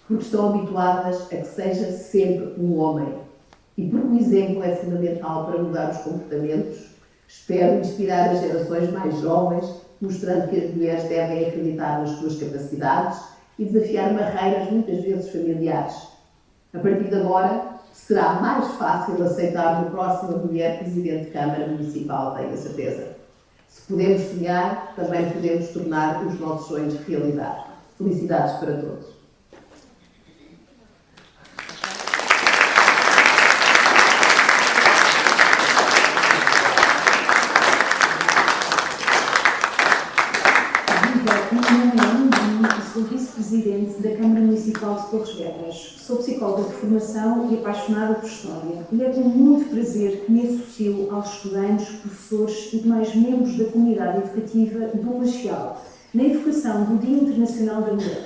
porque estão habituadas a que seja sempre um homem. E porque o exemplo é fundamental para mudar os comportamentos, espero inspirar as gerações mais jovens, mostrando que as mulheres devem acreditar nas suas capacidades e desafiar barreiras muitas vezes familiares. A partir de agora, será mais fácil aceitar no próximo mulher Presidente de Câmara Municipal, tenho a certeza. Se podemos sonhar, também podemos tornar os nossos sonhos realidade. Felicidades para todos. Sou vice-presidente da Câmara Municipal de Torres Vedras. Sou psicóloga de formação e apaixonada por história. E é com muito prazer que me associo aos estudantes, professores e demais membros da comunidade educativa do Laxial, na evocação do Dia Internacional da Mulher.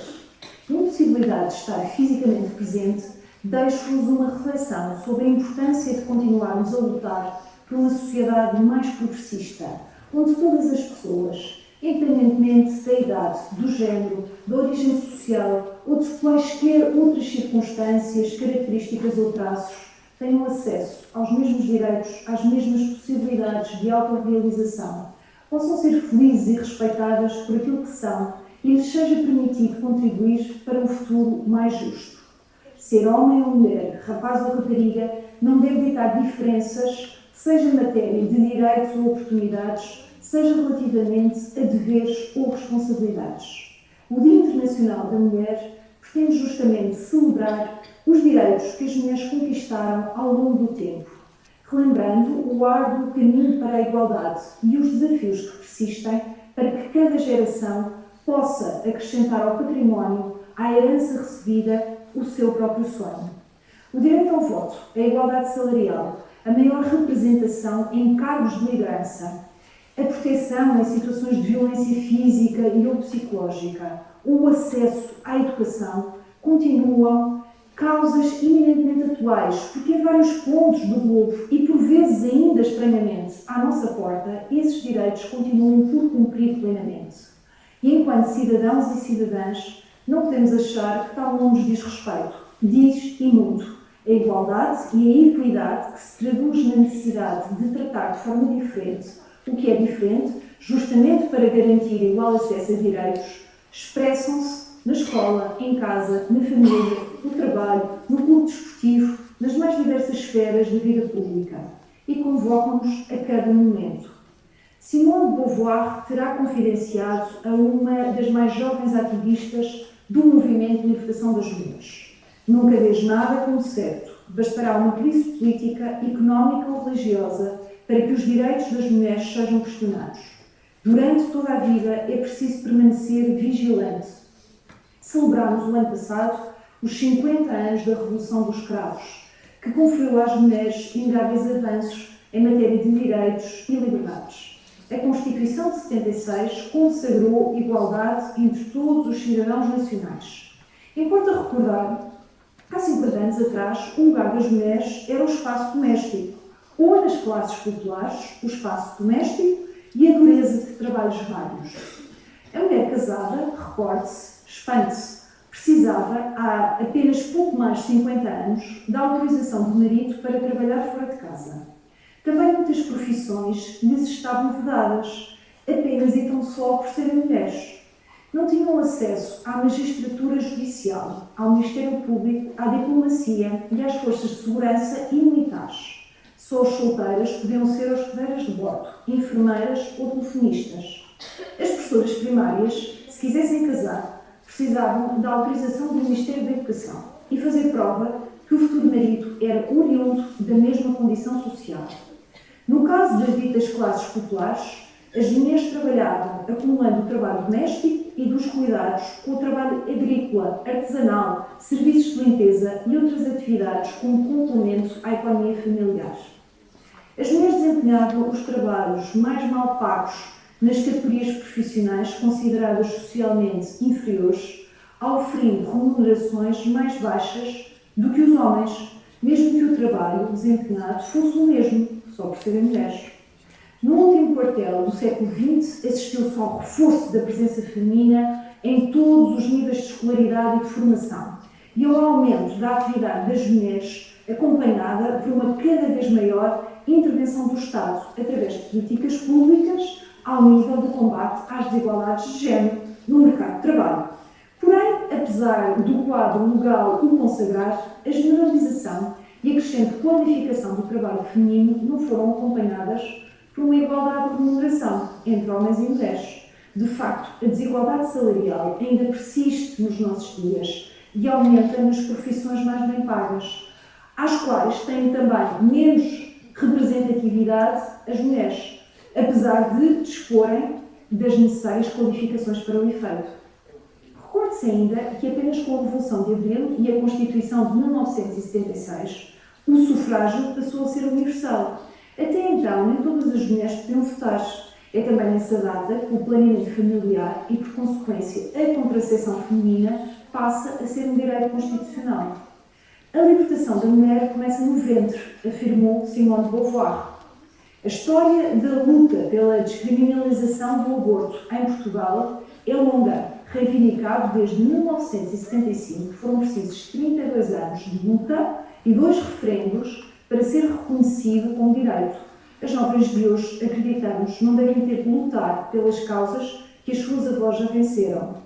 Na impossibilidade de estar fisicamente presente, deixo-vos uma reflexão sobre a importância de continuarmos a lutar por uma sociedade mais progressista, onde todas as pessoas, independentemente da idade, do género, da origem social ou de quaisquer outras circunstâncias, características ou traços, tenham acesso aos mesmos direitos, às mesmas possibilidades de autorrealização, possam ser felizes e respeitadas por aquilo que são e lhes seja permitido contribuir para um futuro mais justo. Ser homem ou mulher, rapaz ou rapariga, não deve ditar diferenças, seja em matéria de direitos ou oportunidades, seja relativamente a deveres ou responsabilidades. O Dia Internacional da Mulher pretende justamente celebrar os direitos que as mulheres conquistaram ao longo do tempo, relembrando o árduo caminho para a igualdade e os desafios que persistem para que cada geração possa acrescentar ao património, à herança recebida, o seu próprio sonho. O direito ao voto, a igualdade salarial, a maior representação em cargos de liderança, a proteção em situações de violência física e ou psicológica, o acesso à educação, continuam causas eminentemente atuais, porque em vários pontos do globo e por vezes ainda estranhamente à nossa porta, esses direitos continuam por cumprir plenamente. E enquanto cidadãos e cidadãs, não podemos achar que tal não nos diz respeito. Diz e muito. A igualdade e a equidade que se traduz na necessidade de tratar de forma diferente o que é diferente, justamente para garantir igual acesso a direitos, expressam-se na escola, em casa, na família, no trabalho, no clube desportivo, nas mais diversas esferas da vida pública e convocam-nos a cada momento. Simone de Beauvoir terá confidenciado a uma das mais jovens ativistas do movimento de libertação das mulheres: nunca vejo nada como certo, bastará uma crise política, económica ou religiosa para que os direitos das mulheres sejam questionados. Durante toda a vida é preciso permanecer vigilante. Celebramos o ano passado os 50 anos da Revolução dos Cravos, que conferiu às mulheres inegáveis avanços em matéria de direitos e liberdades. A Constituição de 76 consagrou igualdade entre todos os cidadãos nacionais. Importa recordar que há 50 anos atrás o lugar das mulheres era o espaço doméstico, ou nas classes populares, o espaço doméstico e a dureza de trabalhos vários. A mulher casada, recorde-se, espante-se, precisava, há apenas pouco mais de 50 anos, da autorização do marido para trabalhar fora de casa. Também muitas profissões lhes estavam vedadas, apenas e tão só por serem mulheres. Não tinham acesso à magistratura judicial, ao Ministério Público, à diplomacia e às forças de segurança e militares. Só as solteiras podiam ser hospedeiras de bordo, enfermeiras ou telefonistas. As professoras primárias, se quisessem casar, precisavam da autorização do Ministério da Educação e fazer prova que o futuro marido era oriundo da mesma condição social. No caso das ditas classes populares, as mulheres trabalhavam acumulando o trabalho doméstico e dos cuidados com o trabalho agrícola, artesanal, serviços de limpeza e outras atividades como complemento à economia familiar. As mulheres desempenhavam os trabalhos mais mal pagos nas categorias profissionais consideradas socialmente inferiores, oferindo remunerações mais baixas do que os homens, mesmo que o trabalho desempenhado fosse o mesmo, só por serem mulheres. No último quartel do século XX, assistiu-se ao reforço da presença feminina em todos os níveis de escolaridade e de formação, e ao aumento da atividade das mulheres, acompanhada por uma cada vez maior intervenção do Estado, através de políticas públicas, ao nível do combate às desigualdades de género no mercado de trabalho. Porém, apesar do quadro legal o consagrar, a generalização e a crescente qualificação do trabalho feminino não foram acompanhadas por uma igualdade de remuneração entre homens e mulheres. De facto, a desigualdade salarial ainda persiste nos nossos dias e aumenta nas profissões mais bem pagas, às quais têm também menos representatividade as mulheres, apesar de disporem das necessárias qualificações para o efeito. Recorde-se ainda que apenas com a Revolução de Abril e a Constituição de 1976, o sufrágio passou a ser universal. Até então, nem todas as mulheres podiam votar. É também nessa data que o planeamento familiar e, por consequência, a contracepção feminina passa a ser um direito constitucional. A libertação da mulher começa no ventre, afirmou Simone de Beauvoir. A história da luta pela descriminalização do aborto em Portugal é longa, reivindicado desde 1975. Foram precisos 32 anos de luta e 2 referendos para ser reconhecido como direito. As jovens de hoje, acreditamos, não devem ter que lutar pelas causas que as suas avós já venceram.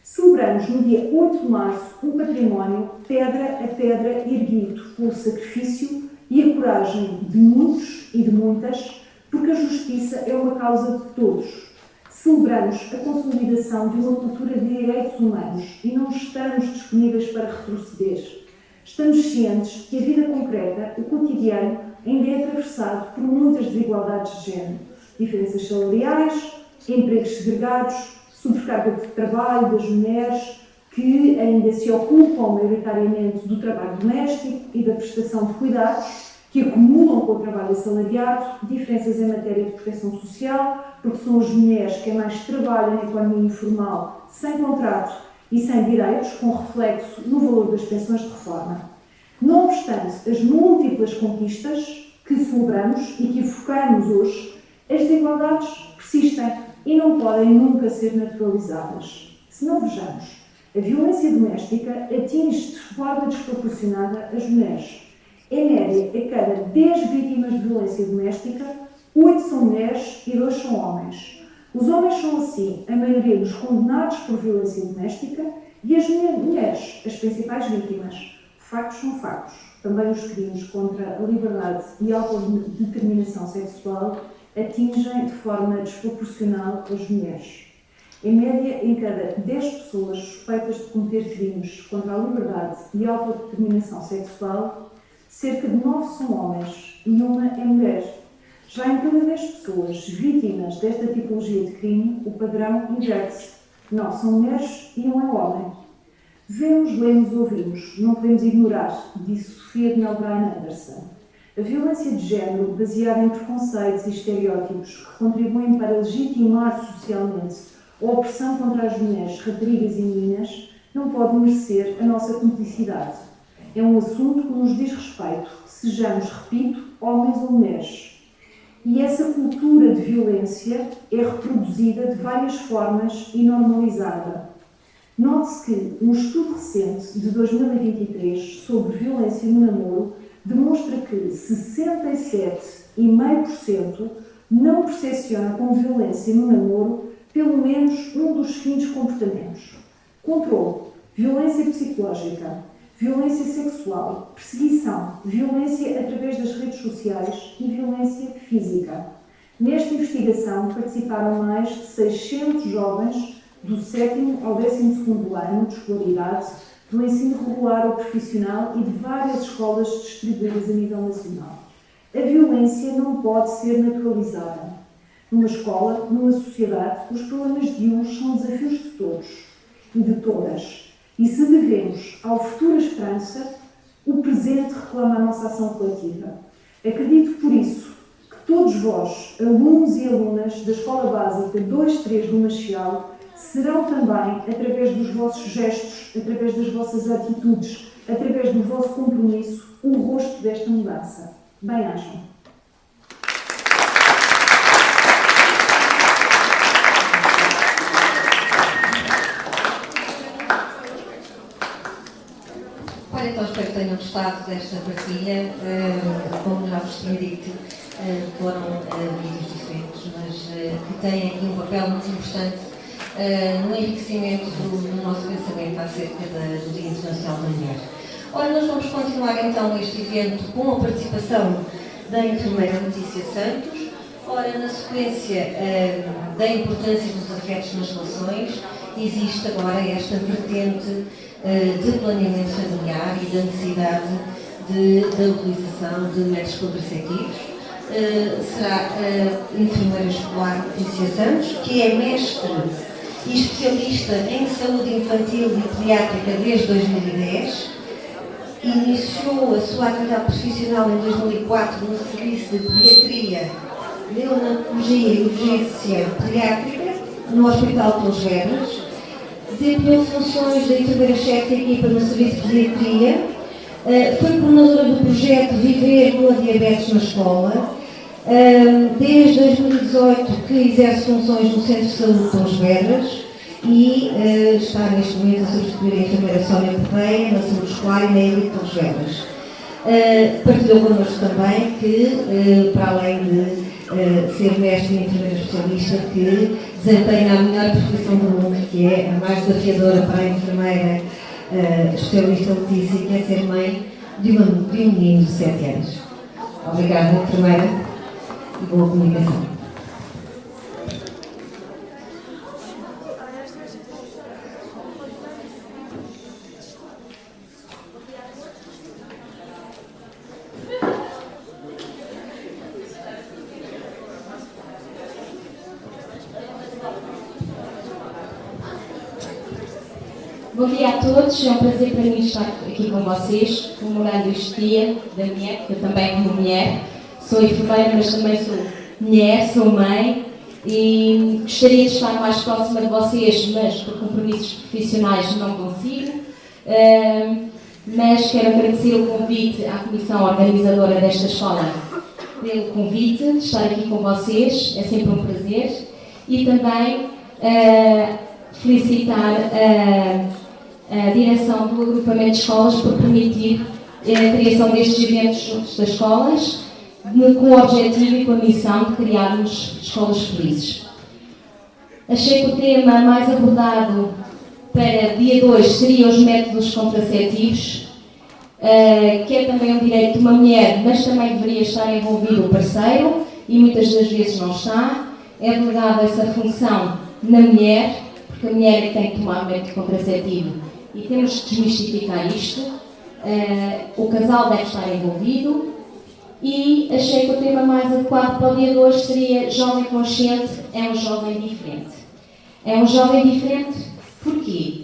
Celebramos no dia 8 de março um património pedra a pedra erguido pelo sacrifício e a coragem de muitos e de muitas, porque a justiça é uma causa de todos. Celebramos a consolidação de uma cultura de direitos humanos e não estamos disponíveis para retroceder. Estamos cientes que a vida concreta, o cotidiano, ainda é atravessado por muitas desigualdades de género, diferenças salariais, empregos segregados, sobrecarga de trabalho das mulheres que ainda se ocupam maioritariamente do trabalho doméstico e da prestação de cuidados, que acumulam com o trabalho assalariado, diferenças em matéria de proteção social, porque são as mulheres que mais trabalham na economia informal, sem contrato e sem direitos, com reflexo no valor das pensões de reforma. Não obstante as múltiplas conquistas que celebramos e que evocamos hoje, as desigualdades persistem e não podem nunca ser naturalizadas. Se não vejamos, a violência doméstica atinge de forma desproporcionada as mulheres. Em média, a cada 10 vítimas de violência doméstica, 8 são mulheres e 2 são homens. Os homens são, assim, a maioria dos condenados por violência doméstica e as mulheres, as principais vítimas. Factos são factos. Também os crimes contra a liberdade e a autodeterminação sexual atingem de forma desproporcional as mulheres. Em média, em cada 10 pessoas suspeitas de cometer crimes contra a liberdade e a autodeterminação sexual, cerca de 9 são homens e 1 é mulher. Já em cada 10 pessoas vítimas desta tipologia de crime, o padrão inverte-se. 9 são mulheres e 1 é homem. Vemos, lemos, ouvimos. Não podemos ignorar, disse Sofia de Melbourne Anderson. A violência de género, baseada em preconceitos e estereótipos que contribuem para legitimar socialmente a opressão contra as mulheres, raparigas e meninas, não pode merecer a nossa cumplicidade. É um assunto que nos diz respeito, sejamos, repito, homens ou mulheres. E essa cultura de violência é reproduzida de várias formas e normalizada. Note-se que um estudo recente de 2023 sobre violência no namoro demonstra que 67,5% não percepciona como violência no namoro pelo menos um dos seguintes comportamentos: controle, violência psicológica, violência sexual, perseguição, violência através das redes sociais e violência física. Nesta investigação participaram mais de 600 jovens do 7º ao 12º ano de escolaridade, do ensino regular ou profissional e de várias escolas distribuídas a nível nacional. A violência não pode ser naturalizada. Numa escola, numa sociedade, os problemas de uns são desafios de todos e de todas. E se devemos ao futuro a esperança, o presente reclama a nossa ação coletiva. Acredito, por isso, que todos vós, alunos e alunas da Escola Básica 2-3 do Machial, serão também, através dos vossos gestos, através das vossas atitudes, através do vosso compromisso, o rosto desta mudança. Bem-ajam. Olha, então espero que tenham gostado desta partilha. Como já vos tinha dito, foram vídeos diferentes, mas que têm aqui um papel muito importante no enriquecimento do nosso pensamento acerca do Dia Internacional da Mulher. Ora, nós vamos continuar então este evento com a participação da enfermeira Letícia Santos. Ora, na sequência da importância dos afetos nas relações, existe agora esta vertente de planeamento familiar e da necessidade da utilização de métodos contraceptivos. Será a enfermeira escolar Letícia Santos, que é mestre e especialista em saúde infantil e pediátrica desde 2010. Iniciou a sua atividade profissional em 2004 no Serviço de Pediatria, Neonatologia e Urgência Pediátrica no Hospital de Torres Vedras. Desempenhou funções de enfermeira-chefe da equipa no Serviço de Pediatria. Foi coordenadora do projeto Viver com a Diabetes na Escola. Desde 2018 que exerce funções no Centro de Saúde de Torres Vedras e está neste momento a substituir a enfermeira Sónia Correia na saúde escolar e na EDI de Torres Vedras. partilhou connosco também que, para além de ser mestre em enfermeira especialista, que desempenha a melhor profissão do mundo, que é a mais desafiadora para a enfermeira especialista Letícia, que é ser mãe de um menino de 7 anos. Obrigada, enfermeira, e boa comunicação. Bom dia a todos, é um prazer para mim estar aqui com vocês, comemorando este dia da mulher, que eu também como mulher, sou enfermeira, mas também sou mulher, sou mãe e gostaria de estar mais próxima de vocês, mas por compromissos profissionais não consigo, mas quero agradecer o convite à comissão organizadora desta escola pelo convite de estar aqui com vocês, é sempre um prazer, e também felicitar a direção do agrupamento de escolas por permitir a criação destes eventos juntos das escolas, com o objetivo e com a missão de criarmos escolas felizes. Achei que o tema mais abordado para dia 2 seria os métodos contraceptivos, que é também um direito de uma mulher, mas também deveria estar envolvido o parceiro, e muitas das vezes não está. É delegada essa função na mulher, porque a mulher é que tem que tomar método contraceptivo. E temos que desmistificar isto. O casal deve estar envolvido e achei que o tema mais adequado para o dia de hoje seria jovem consciente é um jovem diferente. É um jovem diferente porquê?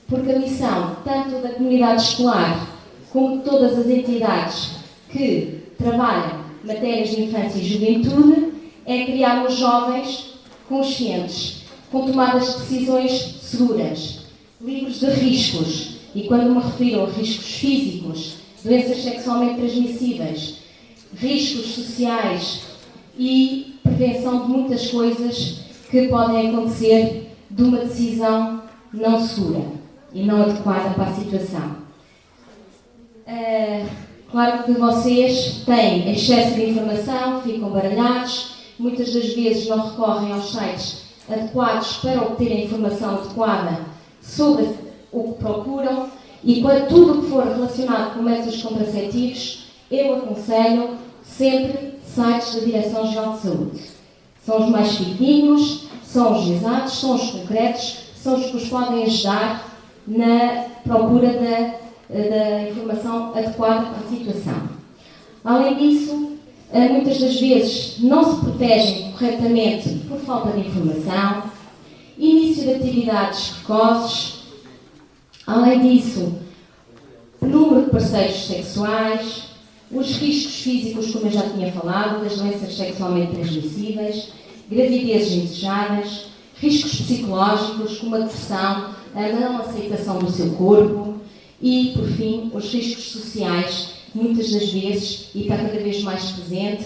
Porque a missão, tanto da comunidade escolar como de todas as entidades que trabalham matérias de infância e juventude, é criarmos jovens conscientes, com tomadas de decisões seguras, livres de riscos, e quando me refiro a riscos físicos, doenças sexualmente transmissíveis, riscos sociais e prevenção de muitas coisas que podem acontecer de uma decisão não segura e não adequada para a situação. Claro que vocês têm excesso de informação, ficam baralhados, muitas das vezes não recorrem aos sites adequados para obter a informação adequada sobre o que procuram, e para tudo o que for relacionado com métodos contraceptivos, eu aconselho sempre sites da Direção-Geral de Saúde. São os mais fidedignos, são os exatos, são os concretos, são os que os podem ajudar na procura da informação adequada para a situação. Além disso, muitas das vezes não se protegem corretamente por falta de informação, início de atividades precoces, além disso, número de parceiros sexuais, os riscos físicos, como eu já tinha falado, das doenças sexualmente transmissíveis, gravidezes indesejadas, riscos psicológicos, como a depressão, a não aceitação do seu corpo e, por fim, os riscos sociais, muitas das vezes, e está cada vez mais presente,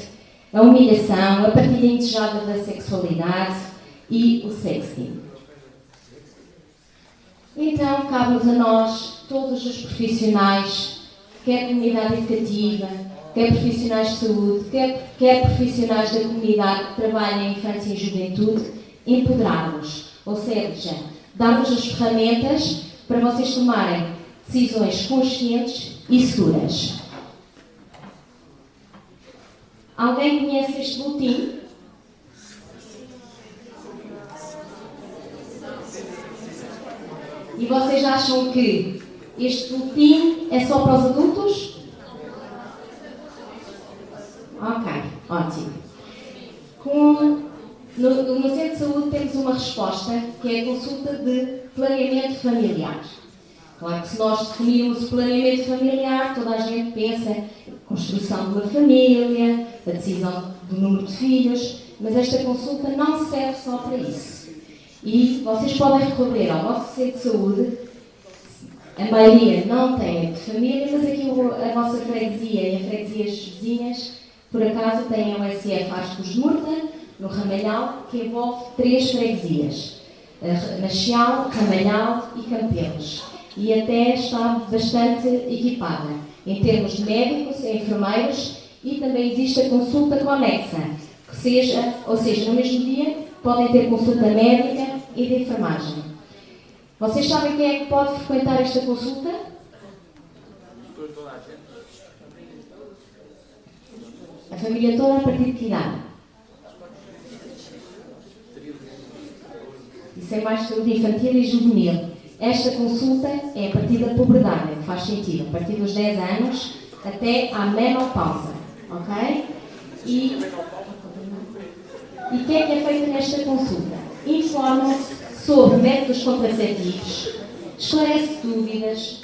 a humilhação, a partilha indesejada da sexualidade e o sexting. Então, cabe-nos a nós, todos os profissionais, quer comunidade educativa, quer profissionais de saúde, quer profissionais da comunidade que trabalham em infância e juventude, empoderar-nos, ou seja, dar-nos as ferramentas para vocês tomarem decisões conscientes e seguras. Alguém conhece este boletim? E vocês acham que este boletim é só para os adultos? Ok, ótimo. No Centro de Saúde temos uma resposta que é a consulta de planeamento familiar. Claro que se nós definirmos o planeamento familiar, toda a gente pensa em construção de uma família, a decisão do número de filhos, mas esta consulta não serve só para isso. E vocês podem recorrer ao vosso centro de saúde, a maioria não tem de família, mas aqui a vossa freguesia e as freguesias vizinhas, por acaso, têm o SF Ascos de Murta, no Ramalhal, que envolve 3 freguesias, Machial, Ramalhal e Campelos. E até está bastante equipada. em termos de médicos, enfermeiros, e também existe a consulta conexa, ou seja, no mesmo dia podem ter consulta médica e de enfermagem. Vocês sabem quem é que pode frequentar esta consulta? A família toda a partir de que idade? Isso é mais saúde infantil e juvenil. Esta consulta é a partir da puberdade, faz sentido, a partir dos 10 anos até à menopausa, ok? E o que é feito nesta consulta? Informa-se sobre métodos contraceptivos, esclarece dúvidas,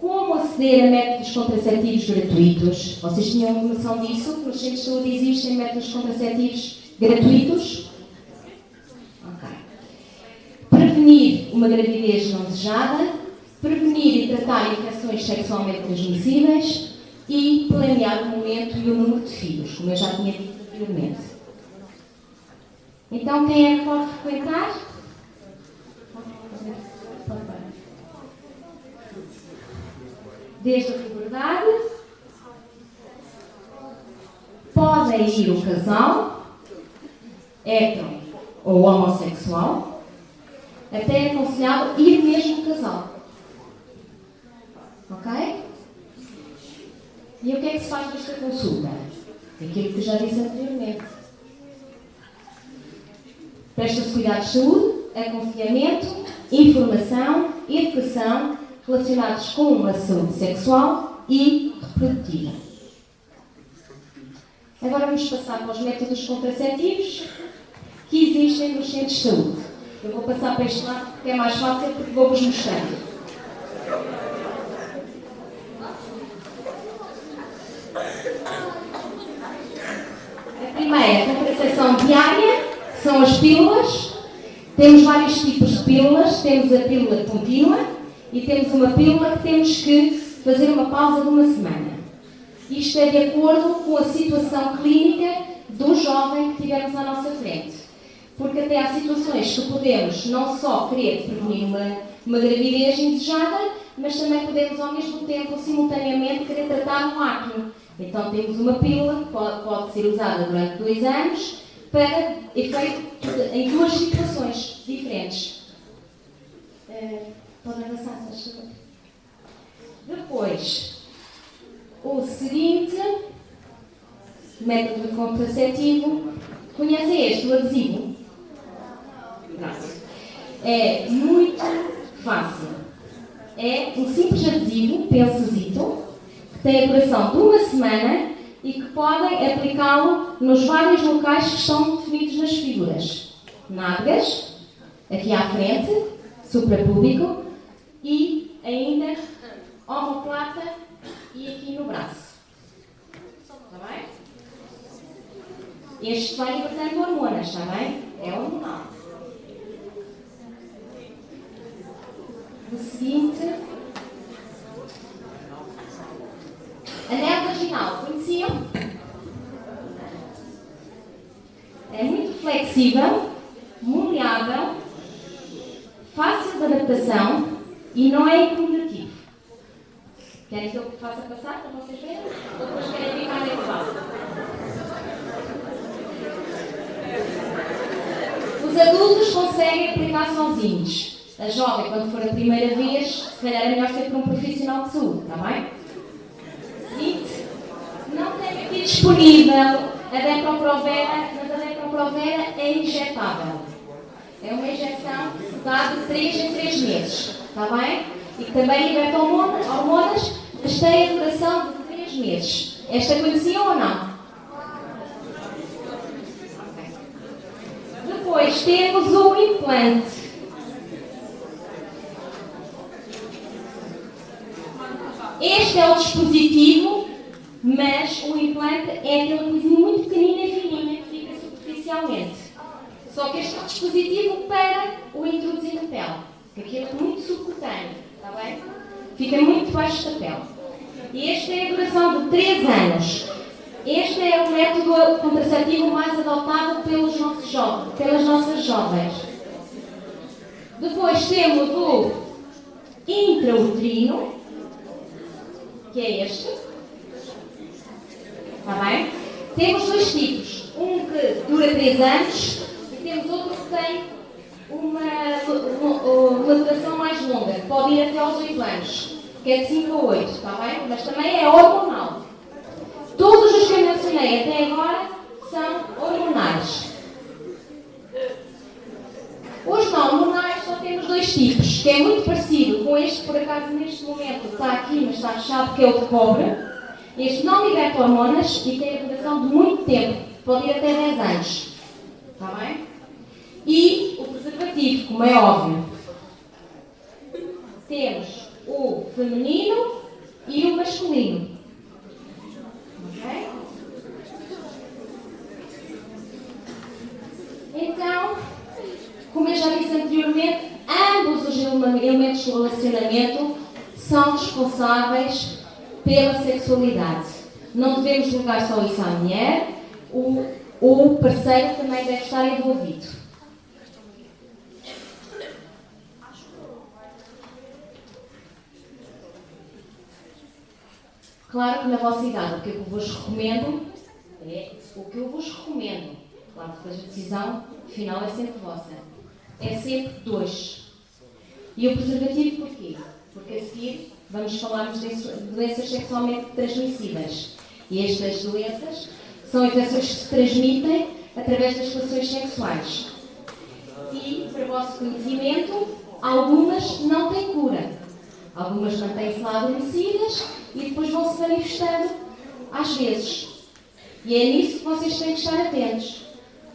como aceder a métodos contraceptivos gratuitos. Vocês tinham noção disso? Que nos centros de saúde existem métodos contraceptivos gratuitos? Ok. Prevenir uma gravidez não desejada, prevenir e tratar infecções sexualmente transmissíveis e planear o momento e o número de filhos, como eu já tinha dito anteriormente. Então, quem é que pode frequentar? Desde a puberdade, podem ir o casal, hétero ou homossexual, até é aconselhado ir mesmo o casal. Ok? E o que é que se faz nesta consulta? Aquilo que já disse anteriormente. Presta-se cuidados de saúde, aconselhamento, informação, educação, relacionados com a saúde sexual e reprodutiva. Agora vamos passar para os métodos contraceptivos que existem nos centros de saúde. Eu vou passar para este lado porque é mais fácil, porque vou-vos mostrar. A primeira, a contracepção diária, são as pílulas. Temos vários tipos de pílulas. Temos a pílula contínua e temos uma pílula que temos que fazer uma pausa de uma semana. Isto é de acordo com a situação clínica do jovem que tivermos à nossa frente. Porque até há situações que podemos não só querer prevenir uma gravidez indesejada, mas também podemos ao mesmo tempo, simultaneamente, querer tratar um acne. Então temos uma pílula que pode ser usada durante 2 anos para efeito em 2 situações diferentes. Pode avançar, se achar. Depois, o seguinte método contraceptivo, conhecem este, o adesivo? É muito fácil. É um simples adesivo, pensosito, que tem a duração de 1 semana e que podem aplicá-lo nos vários locais que estão definidos nas figuras. Nádegas, aqui à frente, suprapúbico, e ainda omoplata e aqui no braço. Está bem? Este vai libertando hormonas, está bem? É hormonal. O seguinte, anel vaginal, conheciam? É muito flexível, moleável, fácil de adaptação e não é incomodativo. Querem que eu faça passar para vocês verem? Ou depois querem ficar em fácil? Os adultos conseguem aplicar sozinhos. A jovem, quando for a primeira vez, se calhar é melhor ser por um profissional de saúde, está bem? Seguinte, não tenho aqui disponível a Depo-Provera, mas a Depo-Provera é injetável. É uma injeção que se dá de 3 em 3 meses, está bem? E que também liberta hormonas, mas tem a duração de 3 meses. Esta conheciam ou não? Okay. Depois temos o implante. Este é o dispositivo, mas o implante é aquela coisinha muito pequenina e fininha que fica superficialmente. Só que este é o dispositivo para o introduzir na pele. Porque aquilo é muito subcutâneo, está bem? Fica muito debaixo da pele. E este tem a duração de 3 anos. Este é o método contraceptivo mais adotado pelas nossas jovens. Depois temos o intrauterino. que é este. Está bem? Temos dois tipos. Um que dura 3 anos e temos outro que tem uma duração mais longa, que pode ir até aos 8 anos, que é de 5 a 8, está bem? Mas também é hormonal. Todos os que eu mencionei até agora são hormonais. Os não hormonais só temos dois tipos, que é muito parecido com este, por acaso neste momento está aqui, mas está fechado, que é o de cobre. Este não liberta hormonas e tem a duração de muito tempo, pode ir até 10 anos. Está bem? E o preservativo, como é óbvio. Temos o feminino e o masculino. Ok? Então, como eu já disse anteriormente, ambos os elementos do relacionamento são responsáveis pela sexualidade. Não devemos julgar só isso à mulher, o parceiro também deve estar envolvido. Claro que na vossa idade, o que eu vos recomendo é o que eu vos recomendo. Claro que depois a decisão final é sempre vossa. É sempre 2. E o preservativo porquê? Porque a seguir vamos falar de doenças sexualmente transmissíveis. E estas doenças são infecções que se transmitem através das relações sexuais. E, para o vosso conhecimento, algumas não têm cura. Algumas mantêm-se lá adormecidas e depois vão se manifestando às vezes. E é nisso que vocês têm que estar atentos.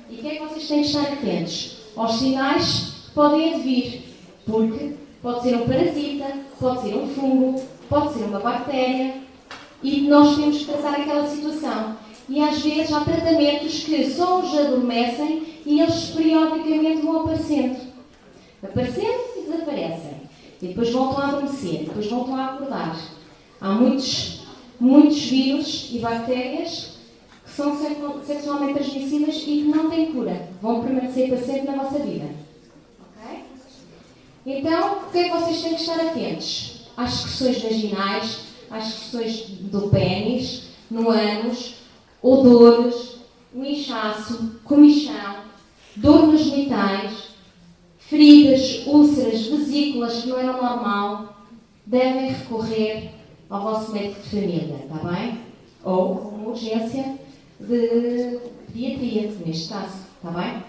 E o que é que vocês têm que estar atentos? Aos sinais que podem advir. Porque pode ser um parasita, pode ser um fungo, pode ser uma bactéria. E nós temos que tratar aquela situação. E às vezes há tratamentos que só os adormecem e eles periodicamente vão aparecendo. Aparecendo e desaparecem. E depois voltam a adormecer, depois voltam a acordar. Há muitos vírus e bactérias que são sexualmente transmissíveis e que não têm cura. Vão permanecer para sempre na vossa vida. Ok? Então, o que é que vocês têm que estar atentos? Às secreções vaginais, às secreções do pênis, no ânus, odores, o inchaço, comichão, dor nos genitais, feridas, úlceras, vesículas que não eram normal, devem recorrer ao vosso médico de família, está bem? Ou uma urgência de pediatria, neste caso, está bem?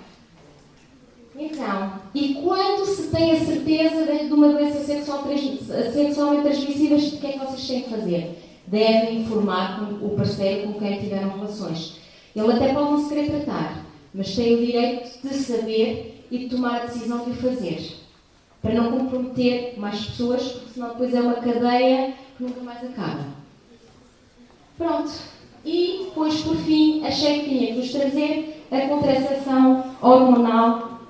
Então, e quando se tem a certeza de uma doença sexualmente transmissível, o que é que vocês têm que fazer? Devem informar o parceiro com quem tiveram relações. Ele até pode não se querer tratar, mas tem o direito de saber e de tomar a decisão de o fazer. Para não comprometer mais pessoas, porque senão depois é uma cadeia que nunca mais acaba. Pronto. E depois, por fim, achei que tinha que vos trazer a contracepção hormonal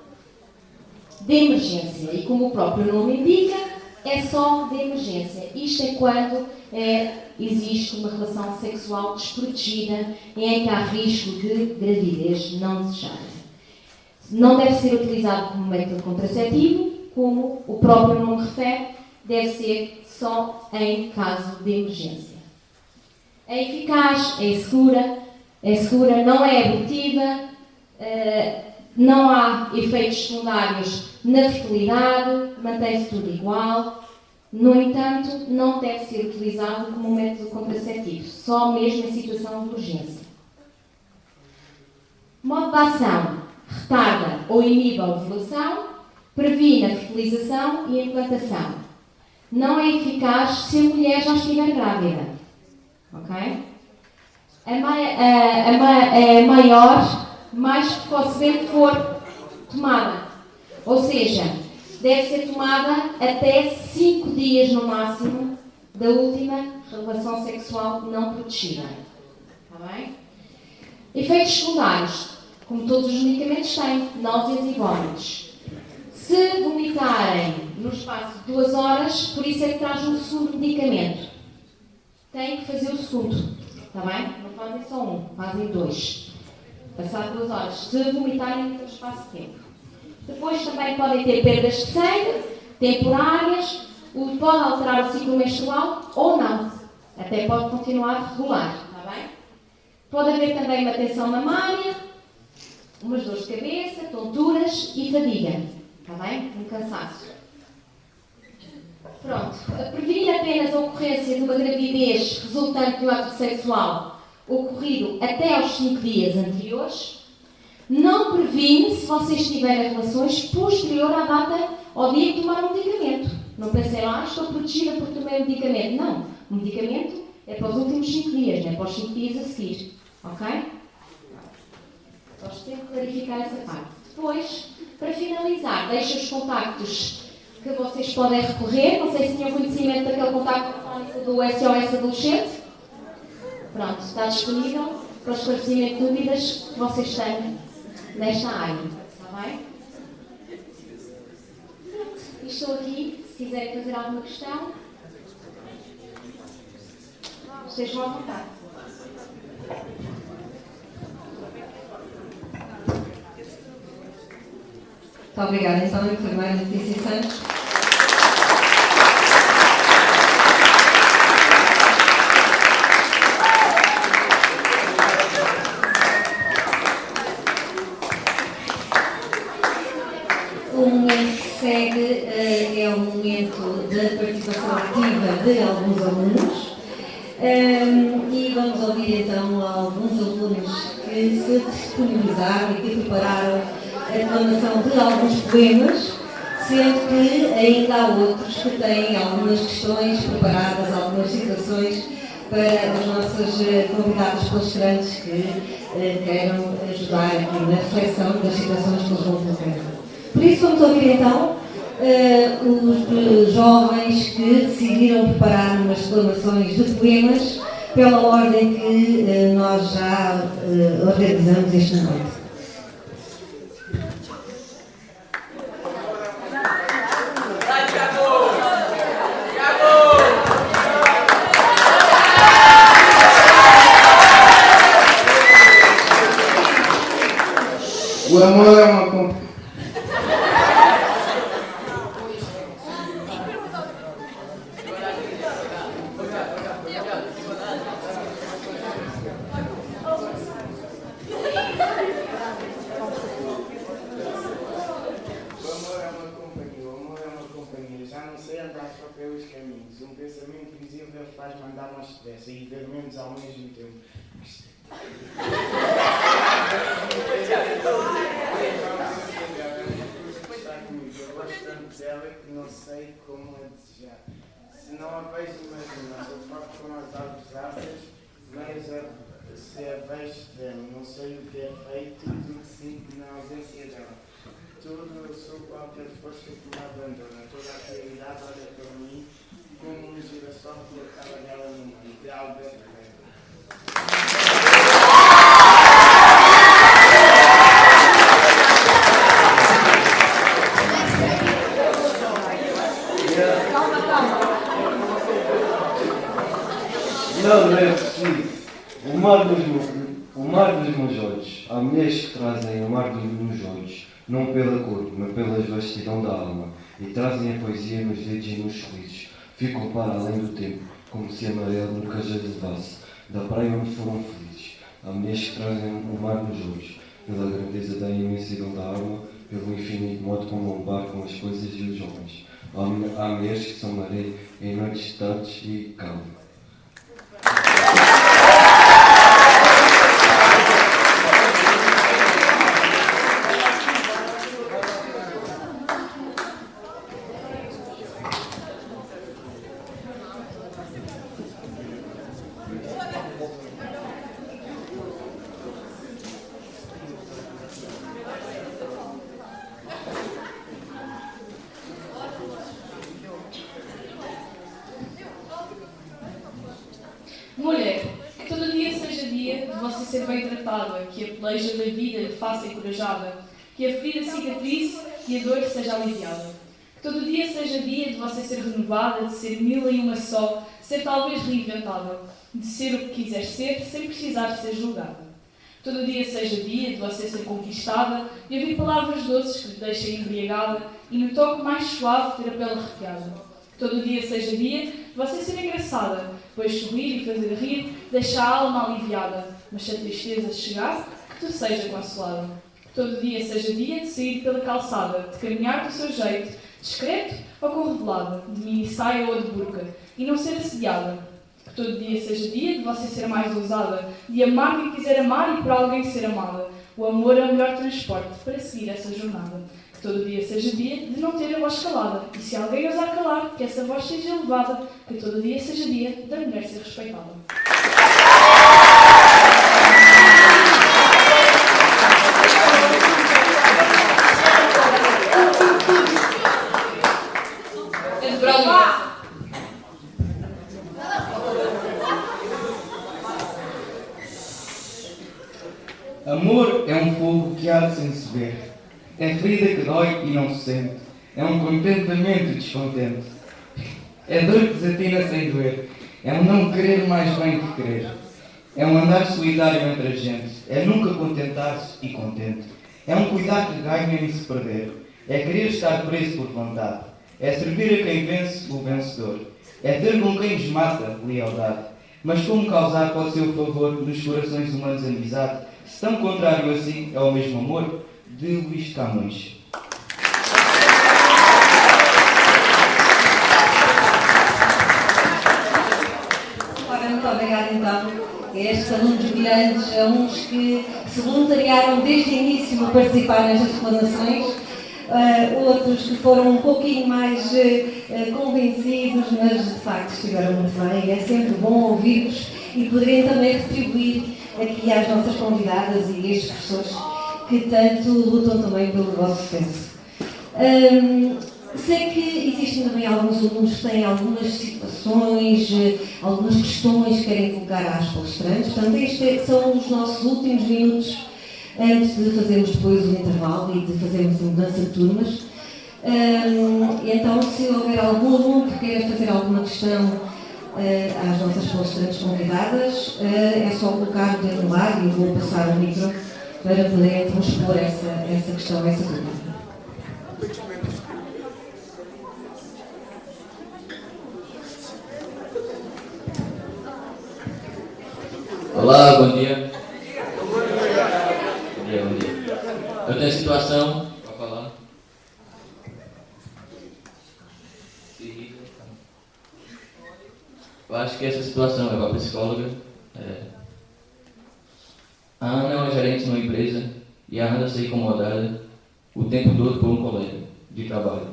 de emergência. E como o próprio nome indica, é só de emergência. Isto é quando existe uma relação sexual desprotegida em que há risco de gravidez não desejada. Não deve ser utilizado como método contraceptivo, como o próprio nome refere, deve ser só em caso de emergência. É eficaz, é segura, não é abortiva, não há efeitos secundários na fertilidade, mantém-se tudo igual. No entanto, não deve ser utilizado como método contraceptivo, só mesmo em situação de urgência. Modo de ação: retarda ou inibe a ovulação, previne a fertilização e a implantação. Não é eficaz se a mulher já estiver grávida. Ok? É maior, mais precocemente for tomada. Ou seja, deve ser tomada até 5 dias no máximo da última relação sexual não protegida. Está bem? Efeitos secundários, como todos os medicamentos têm, náuseas e vômitos. Se vomitarem no espaço de 2 horas, por isso é que traz um segundo medicamento. Têm que fazer o segundo, está bem? Não fazem só um, fazem 2. Passado 2 horas, se vomitarem no espaço de tempo. Depois também podem ter perdas de sangue, temporárias, pode alterar o ciclo menstrual ou não. Até pode continuar regular, está bem? Pode haver também uma tensão mamária, umas dores de cabeça, tonturas e fadiga, está bem? Um cansaço. Pronto. Prevenir apenas a ocorrência de uma gravidez resultante do ato sexual ocorrido até aos 5 dias anteriores. Não previne se vocês tiverem relações posterior à data ao dia que tomaram o medicamento. Não pensem lá, estou protegida por tomar o medicamento. Não. O medicamento é para os últimos 5 dias, não é para os 5 dias a seguir. Ok? Gosto sempre de clarificar essa parte. Depois, para finalizar, deixo os contactos que vocês podem recorrer. Não sei se tinham conhecimento daquele contacto telefónico do SOS Adolescente. Pronto, está disponível para o esclarecimento de dúvidas que vocês têm nesta área. Está bem? Pronto, e estou aqui, se quiserem fazer alguma questão, estejam à vontade. Muito obrigada, então, enfermeira Letícia Santos. O momento que segue é o momento da participação ativa de alguns alunos e vamos ouvir então alguns alunos que se disponibilizaram e que prepararam a declamação de alguns poemas, sendo que ainda há outros que têm algumas questões preparadas, algumas situações para os nossos convidados palestrantes que queiram ajudar aqui na reflexão das situações que eles vão colocar. Por isso vamos ouvir então os jovens que decidiram preparar umas declamações de poemas pela ordem que nós já organizamos este momento. O amor é uma companhia. Já não sei andar só pelos caminhos. Um pensamento visível faz-me andar mais depressa e ver menos ao mesmo tempo. Está comigo, eu gosto tanto dela que não sei como a desejar. Se não a vejo, imagina, sou forte como as árvores altas, mas se a vejo, tremo. Não sei o que é feito e tudo sinto na ausência dela. Tudo eu sou qualquer força que me abandona. Toda a realidade olha para mim como um girassol colocado nela no meio. De Alberto Herrera. Não é preciso. O mar dos meus olhos. Há mulheres que trazem o mar dos meus olhos, não pela cor, mas pela vastidão da alma, e trazem a poesia nos dedos e nos sorrisos. Ficam para além do tempo, como se amarelo nunca as levasse, da praia onde foram felizes. Há mulheres que trazem o mar nos olhos, pela grandeza da imensidão da alma, pelo infinito modo como embarcam as coisas e os homens. Há mulheres que são maré em noites tardes e calma. Mulher, que todo dia seja dia de você ser bem tratada, que a peleja da vida lhe faça encorajada, que a ferida cicatrize e a dor seja aliviada. Que todo dia seja dia de você ser renovada, de ser mil e uma só, ser talvez reinventada, de ser o que quiser ser, sem precisar ser julgada. Que todo dia seja dia de você ser conquistada e ouvir palavras doces que lhe deixem embriagada e no toque mais suave ter a pele arrepiada. Que todo dia seja dia de você ser engraçada, depois sorrir e fazer rir, deixar a alma aliviada, mas se a tristeza chegar, que tu seja consolada. Que todo dia seja dia de sair pela calçada, de caminhar do seu jeito, discreto ou com revelada, de mini saia ou de burca, e não ser assediada. Que todo dia seja dia de você ser mais ousada, de amar quem quiser amar e por alguém ser amada. O amor é o melhor transporte para seguir essa jornada. Que todo dia seja dia de não ter a voz calada, e se alguém ousar calar, que essa voz seja elevada. Que todo dia seja dia da mulher ser respeitada. Amor é um fogo que arde sem se ver. É ferida que dói e não se sente. É um contentamento descontente. É dor que desatina sem doer. É um não querer mais bem que querer. É um andar solidário entre a gente. É nunca contentar-se e contente. É um cuidar que ganha e se perder. É querer estar preso por vontade. É servir a quem vence o vencedor. É ter com quem desmata lealdade. Mas como causar pode ser o favor nos corações humanos amizade? Se tão contrário assim é o mesmo amor, de Luís de Camões. Ora, muito obrigada então a estes alunos brilhantes, alunos que se voluntariaram desde o início a participar nestas reclamações, outros que foram um pouquinho mais convencidos, mas de facto estiveram muito bem. É sempre bom ouvir-vos e poderem também retribuir aqui às nossas convidadas e a estes professores que tanto lutam também pelo vosso sucesso. Sei que existem também alguns alunos que têm algumas situações, algumas questões que querem colocar às palestrantes. Portanto, estes são os nossos últimos minutos antes de fazermos depois o intervalo e de fazermos a mudança de turmas. Então, se houver algum aluno que queira fazer alguma questão às nossas palestrantes convidadas, é só colocar o dedo no ar e eu vou passar o micro para poder então expor essa questão, essa dúvida. Olá, bom dia. Bom dia, bom dia. Eu tenho a situação para falar. Eu acho que essa situação é para a psicóloga. A Ana é uma gerente numa empresa e a Ana se incomodada o tempo todo por um colega de trabalho.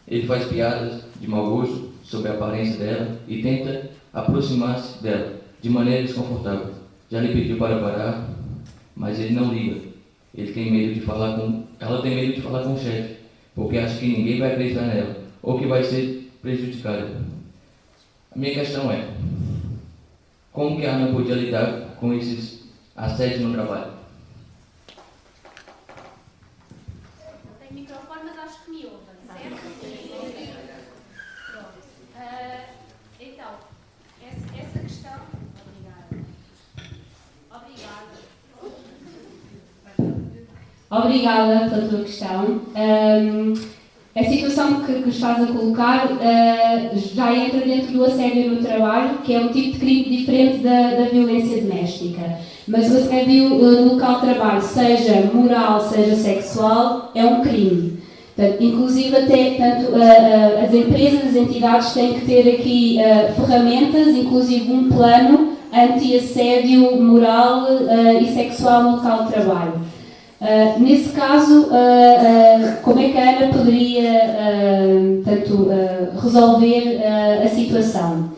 Ele faz piadas de mau gosto sobre a aparência dela e tenta aproximar-se dela de maneira desconfortável. Já lhe pediu para parar, mas ele não liga. Ele tem medo de falar com... Ela tem medo de falar com o chefe, porque acha que ninguém vai acreditar nela ou que vai ser prejudicada. A minha questão é, como que a Ana podia lidar com esses assédios no trabalho? Não tem microfone, mas acho que me ouvem, certo? Pronto. Então, essa questão... Obrigada pela tua questão. A situação que estás a colocar já entra dentro do assédio no trabalho, que é um tipo de crime diferente da violência doméstica. Mas o assédio no local de trabalho, seja moral, seja sexual, é um crime. Portanto, inclusive até as empresas, as entidades têm que ter aqui ferramentas, inclusive um plano anti-assédio moral e sexual no local de trabalho. Nesse caso, como é que a Ana poderia resolver a situação?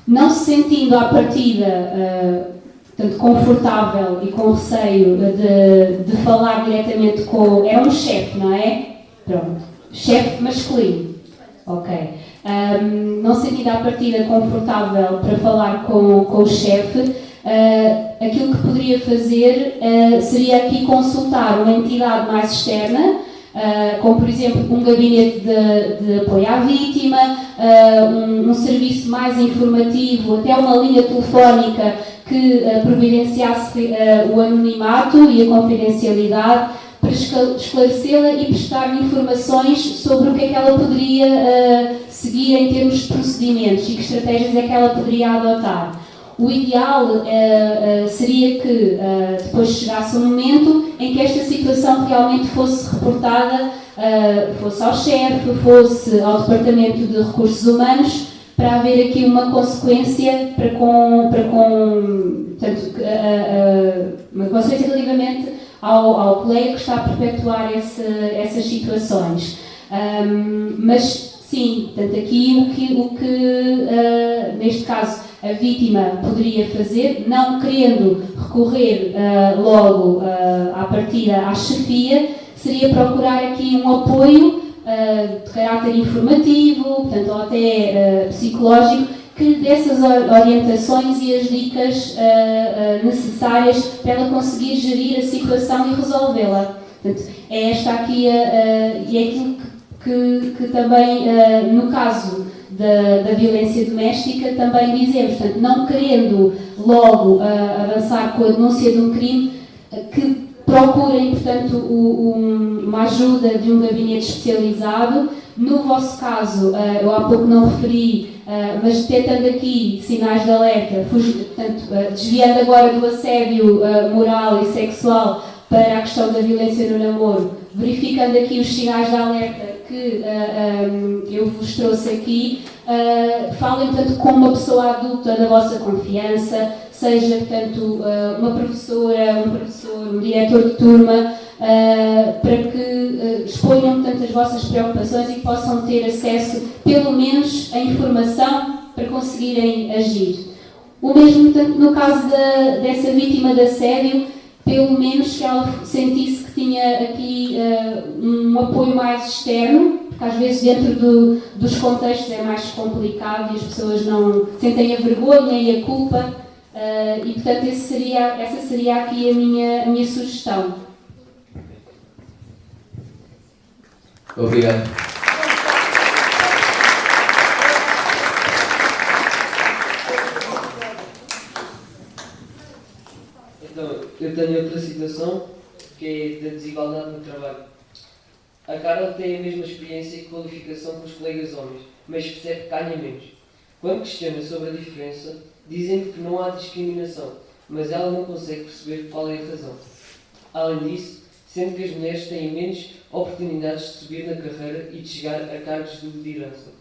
Não se sentindo à partida confortável e com receio de falar diretamente com... Era um chefe, não é? Pronto. Chefe masculino. Ok. Não se sentindo à partida confortável para falar com o chefe, aquilo que poderia fazer seria aqui consultar uma entidade mais externa, como por exemplo um gabinete de apoio à vítima, um serviço mais informativo, até uma linha telefónica que providenciasse o anonimato e a confidencialidade para esclarecê-la e prestar-lhe informações sobre o que é que ela poderia seguir em termos de procedimentos e que estratégias é que ela poderia adotar. O ideal seria que depois chegasse um momento em que esta situação realmente fosse reportada, fosse ao chefe, fosse ao Departamento de Recursos Humanos, para haver aqui uma consequência uma consequência relativamente ao colega que está a perpetuar essas situações. Mas sim, portanto, aqui o que neste caso a vítima poderia fazer, não querendo recorrer logo à partida à chefia, seria procurar aqui um apoio de caráter informativo, portanto, ou até psicológico, que lhe dê essas orientações e as dicas necessárias para ela conseguir gerir a situação e resolvê-la. Portanto, é esta aqui, e é aquilo que também, no caso da violência doméstica, também dizemos, portanto, não querendo logo avançar com a denúncia de um crime, que procurem, portanto, uma ajuda de um gabinete especializado. No vosso caso, eu há pouco não referi, mas detectando aqui sinais de alerta, portanto, desviando agora do assédio moral e sexual para a questão da violência no namoro, verificando aqui os sinais de alerta que eu vos trouxe aqui, falem, portanto, com uma pessoa adulta da vossa confiança, seja, portanto, uma professora, um professor, um diretor de turma, para que exponham, portanto, as vossas preocupações e que possam ter acesso, pelo menos, à informação para conseguirem agir. O mesmo, portanto, no caso dessa vítima de assédio, pelo menos que ela sentisse que tinha aqui um apoio mais externo, porque às vezes dentro dos contextos é mais complicado e as pessoas não sentem a vergonha e a culpa, e portanto essa seria aqui a minha sugestão. Obrigado. Então, eu tenho outra situação, que é da desigualdade no trabalho. A Carla tem a mesma experiência e qualificação que os colegas homens, mas percebe que ganha menos. Quando questiona sobre a diferença, dizem que não há discriminação, mas ela não consegue perceber qual é a razão. Além disso, sendo que as mulheres têm menos oportunidades de subir na carreira e de chegar a cargos de liderança.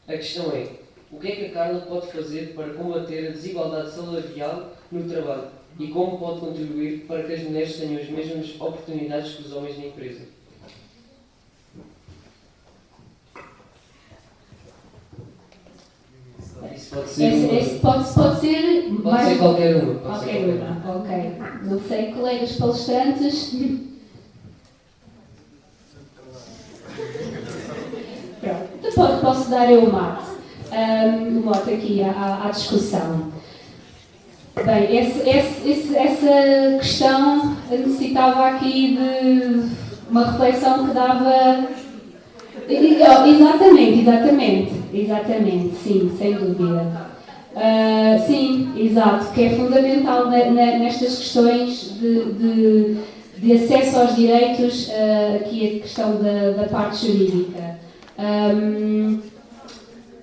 A questão é, o que é que a Carla pode fazer para combater a desigualdade salarial no trabalho e como pode contribuir para que as mulheres tenham as mesmas oportunidades que os homens na empresa? Isso pode ser pode ser qualquer uma. Qualquer uma, ok. Não sei, colegas palestrantes. Pronto, posso dar eu o mote aqui à discussão. Bem, essa questão necessitava aqui de uma reflexão que dava... Exatamente, sim, sem dúvida. Sim, exato, que é fundamental nestas questões de acesso aos direitos, aqui a questão da parte jurídica.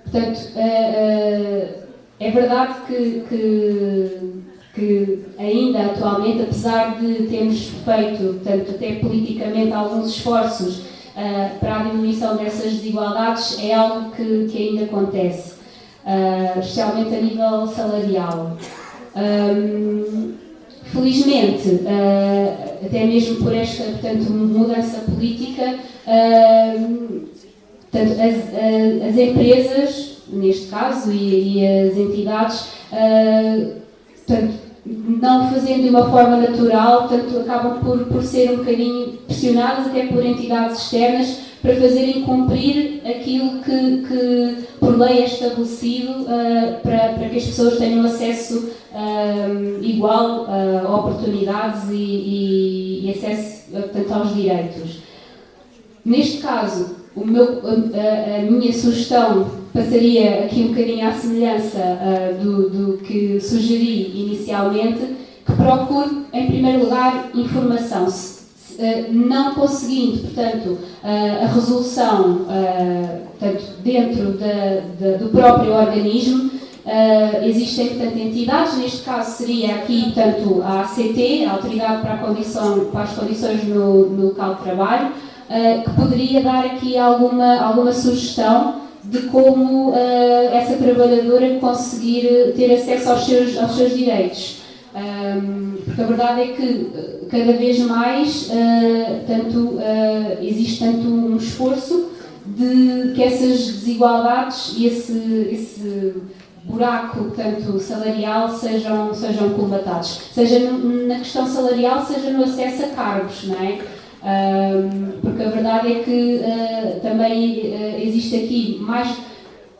Portanto, é verdade que ainda atualmente, apesar de termos feito, portanto, até politicamente alguns esforços para a diminuição dessas desigualdades, é algo que ainda acontece, especialmente a nível salarial. Felizmente, até mesmo por esta, portanto, mudança política, portanto, as empresas, neste caso, e as entidades, portanto, não fazendo de uma forma natural, portanto, acabam por ser um bocadinho pressionadas até por entidades externas para fazerem cumprir aquilo que por lei é estabelecido, para que as pessoas tenham acesso igual a oportunidades e acesso, portanto, aos direitos. Neste caso, a minha sugestão passaria aqui um bocadinho à semelhança do que sugeri inicialmente, que procure, em primeiro lugar, informação. não conseguindo, portanto, a resolução portanto, dentro do próprio organismo, existem, portanto, entidades, neste caso seria aqui, portanto, a ACT, a Autoridade para as Condições no Local de Trabalho, que poderia dar aqui alguma sugestão de como essa trabalhadora conseguir ter acesso aos seus direitos. Porque a verdade é que cada vez mais existe tanto um esforço de que essas desigualdades e esse buraco, portanto, salarial sejam combatados, seja na questão salarial, seja no acesso a cargos, não é? Porque a verdade é que também existe aqui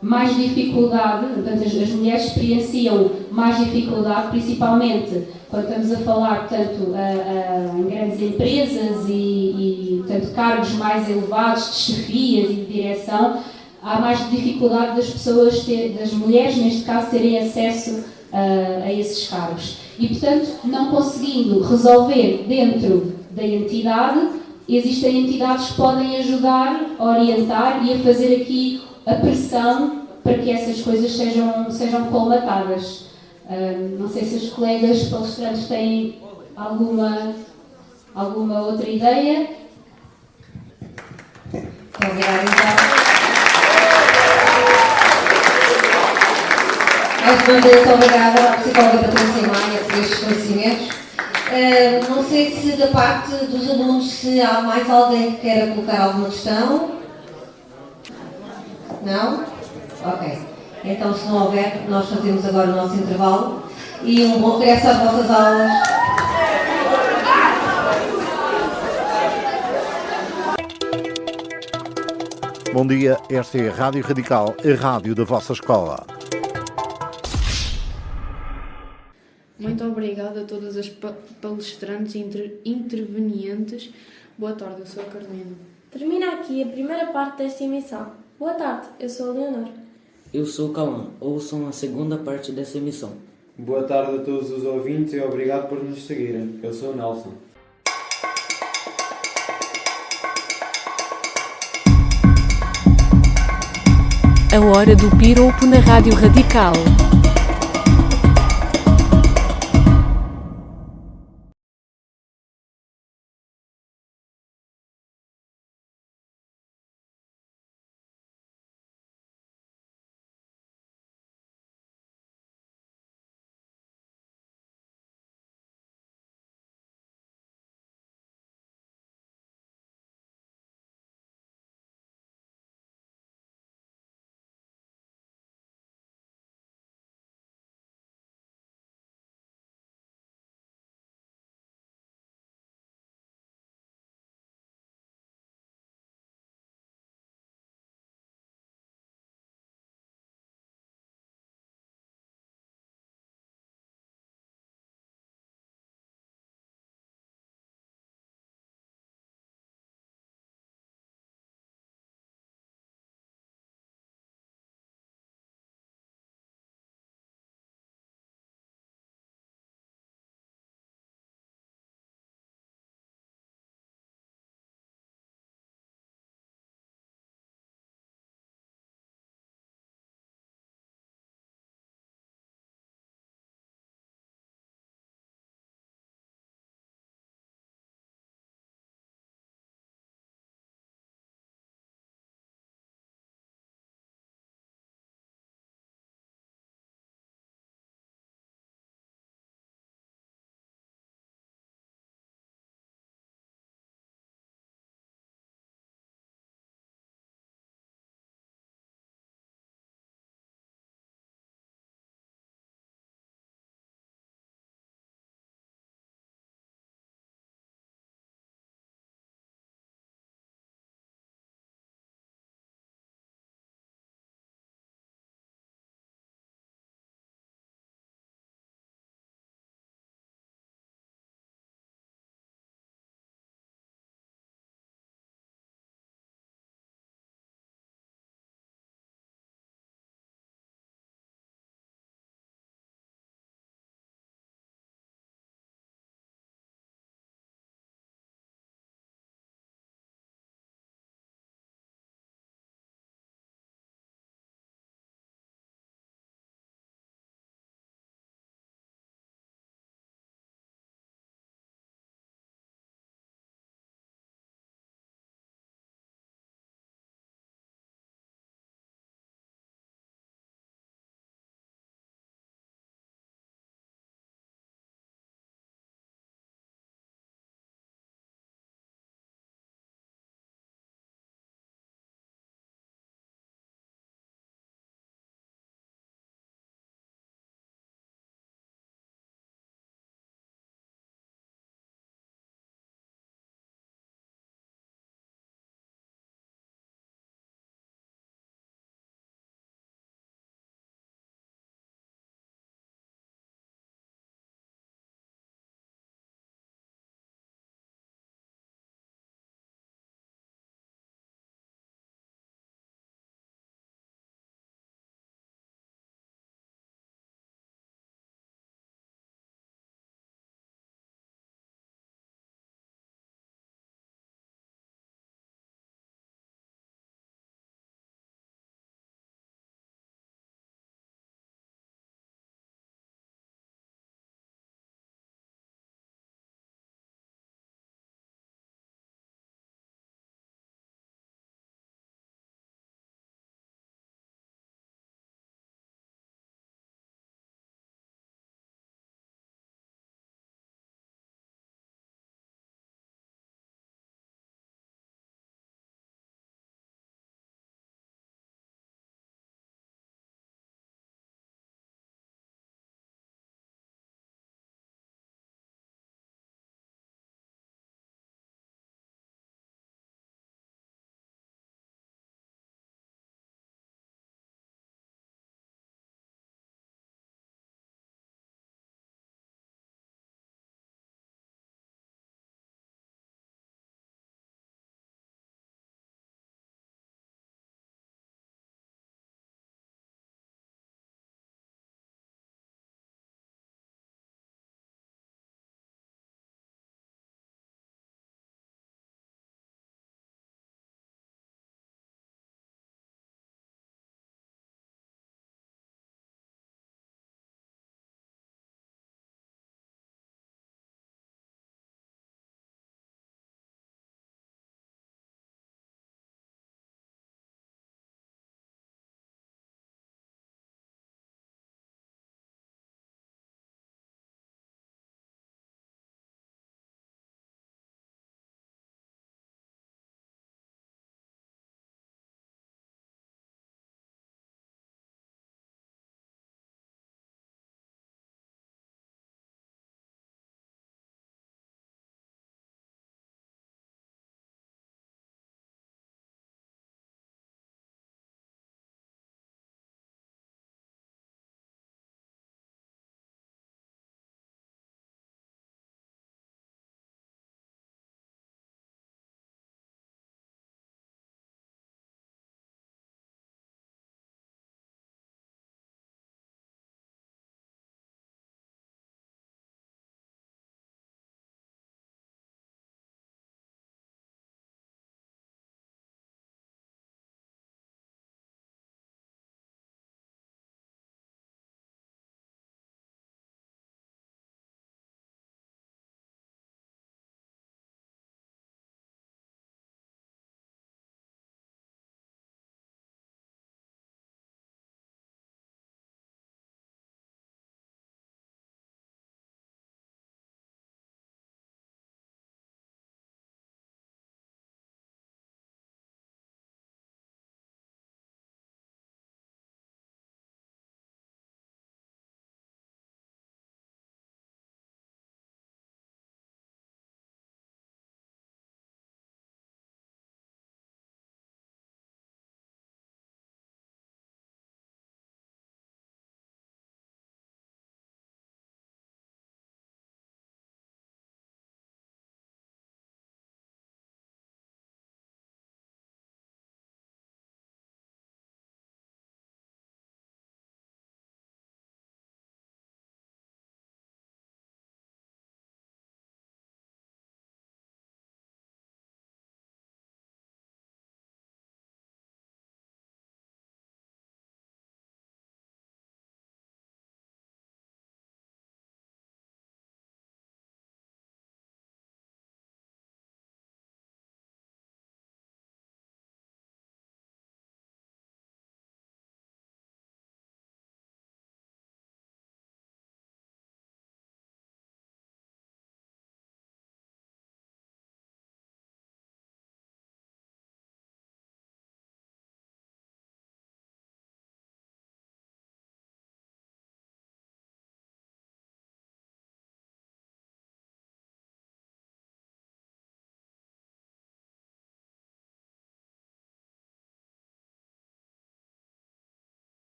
mais dificuldade, portanto, as mulheres experienciam mais dificuldade, principalmente quando estamos a falar, portanto, em grandes empresas e portanto, cargos mais elevados de chefias e de direção. Há mais dificuldade das mulheres, neste caso, terem acesso a esses cargos. E, portanto, não conseguindo resolver dentro da entidade, existem entidades que podem ajudar a orientar e a fazer aqui a pressão para que essas coisas sejam colmatadas. Não sei se os colegas palestrantes têm alguma outra ideia. Obrigada, então. Mais uma vez, obrigada à psicóloga Patrícia Maia por estes esclarecimentos. Não sei se da parte dos alunos se há mais alguém que queira colocar alguma questão. Não? Ok. Então, se não houver, nós fazemos agora o nosso intervalo e um bom regresso às vossas aulas. Bom dia, esta é a Rádio Radical, a rádio da vossa escola. Muito obrigada a todas as palestrantes e intervenientes. Boa tarde, eu sou a Carolina. Termina aqui a primeira parte desta emissão. Boa tarde, eu sou a Leonor. Eu sou o Cauã. Ouçam a segunda parte dessa emissão. Boa tarde a todos os ouvintes e obrigado por nos seguirem. Eu sou o Nelson. A hora do piropo na Rádio Radical.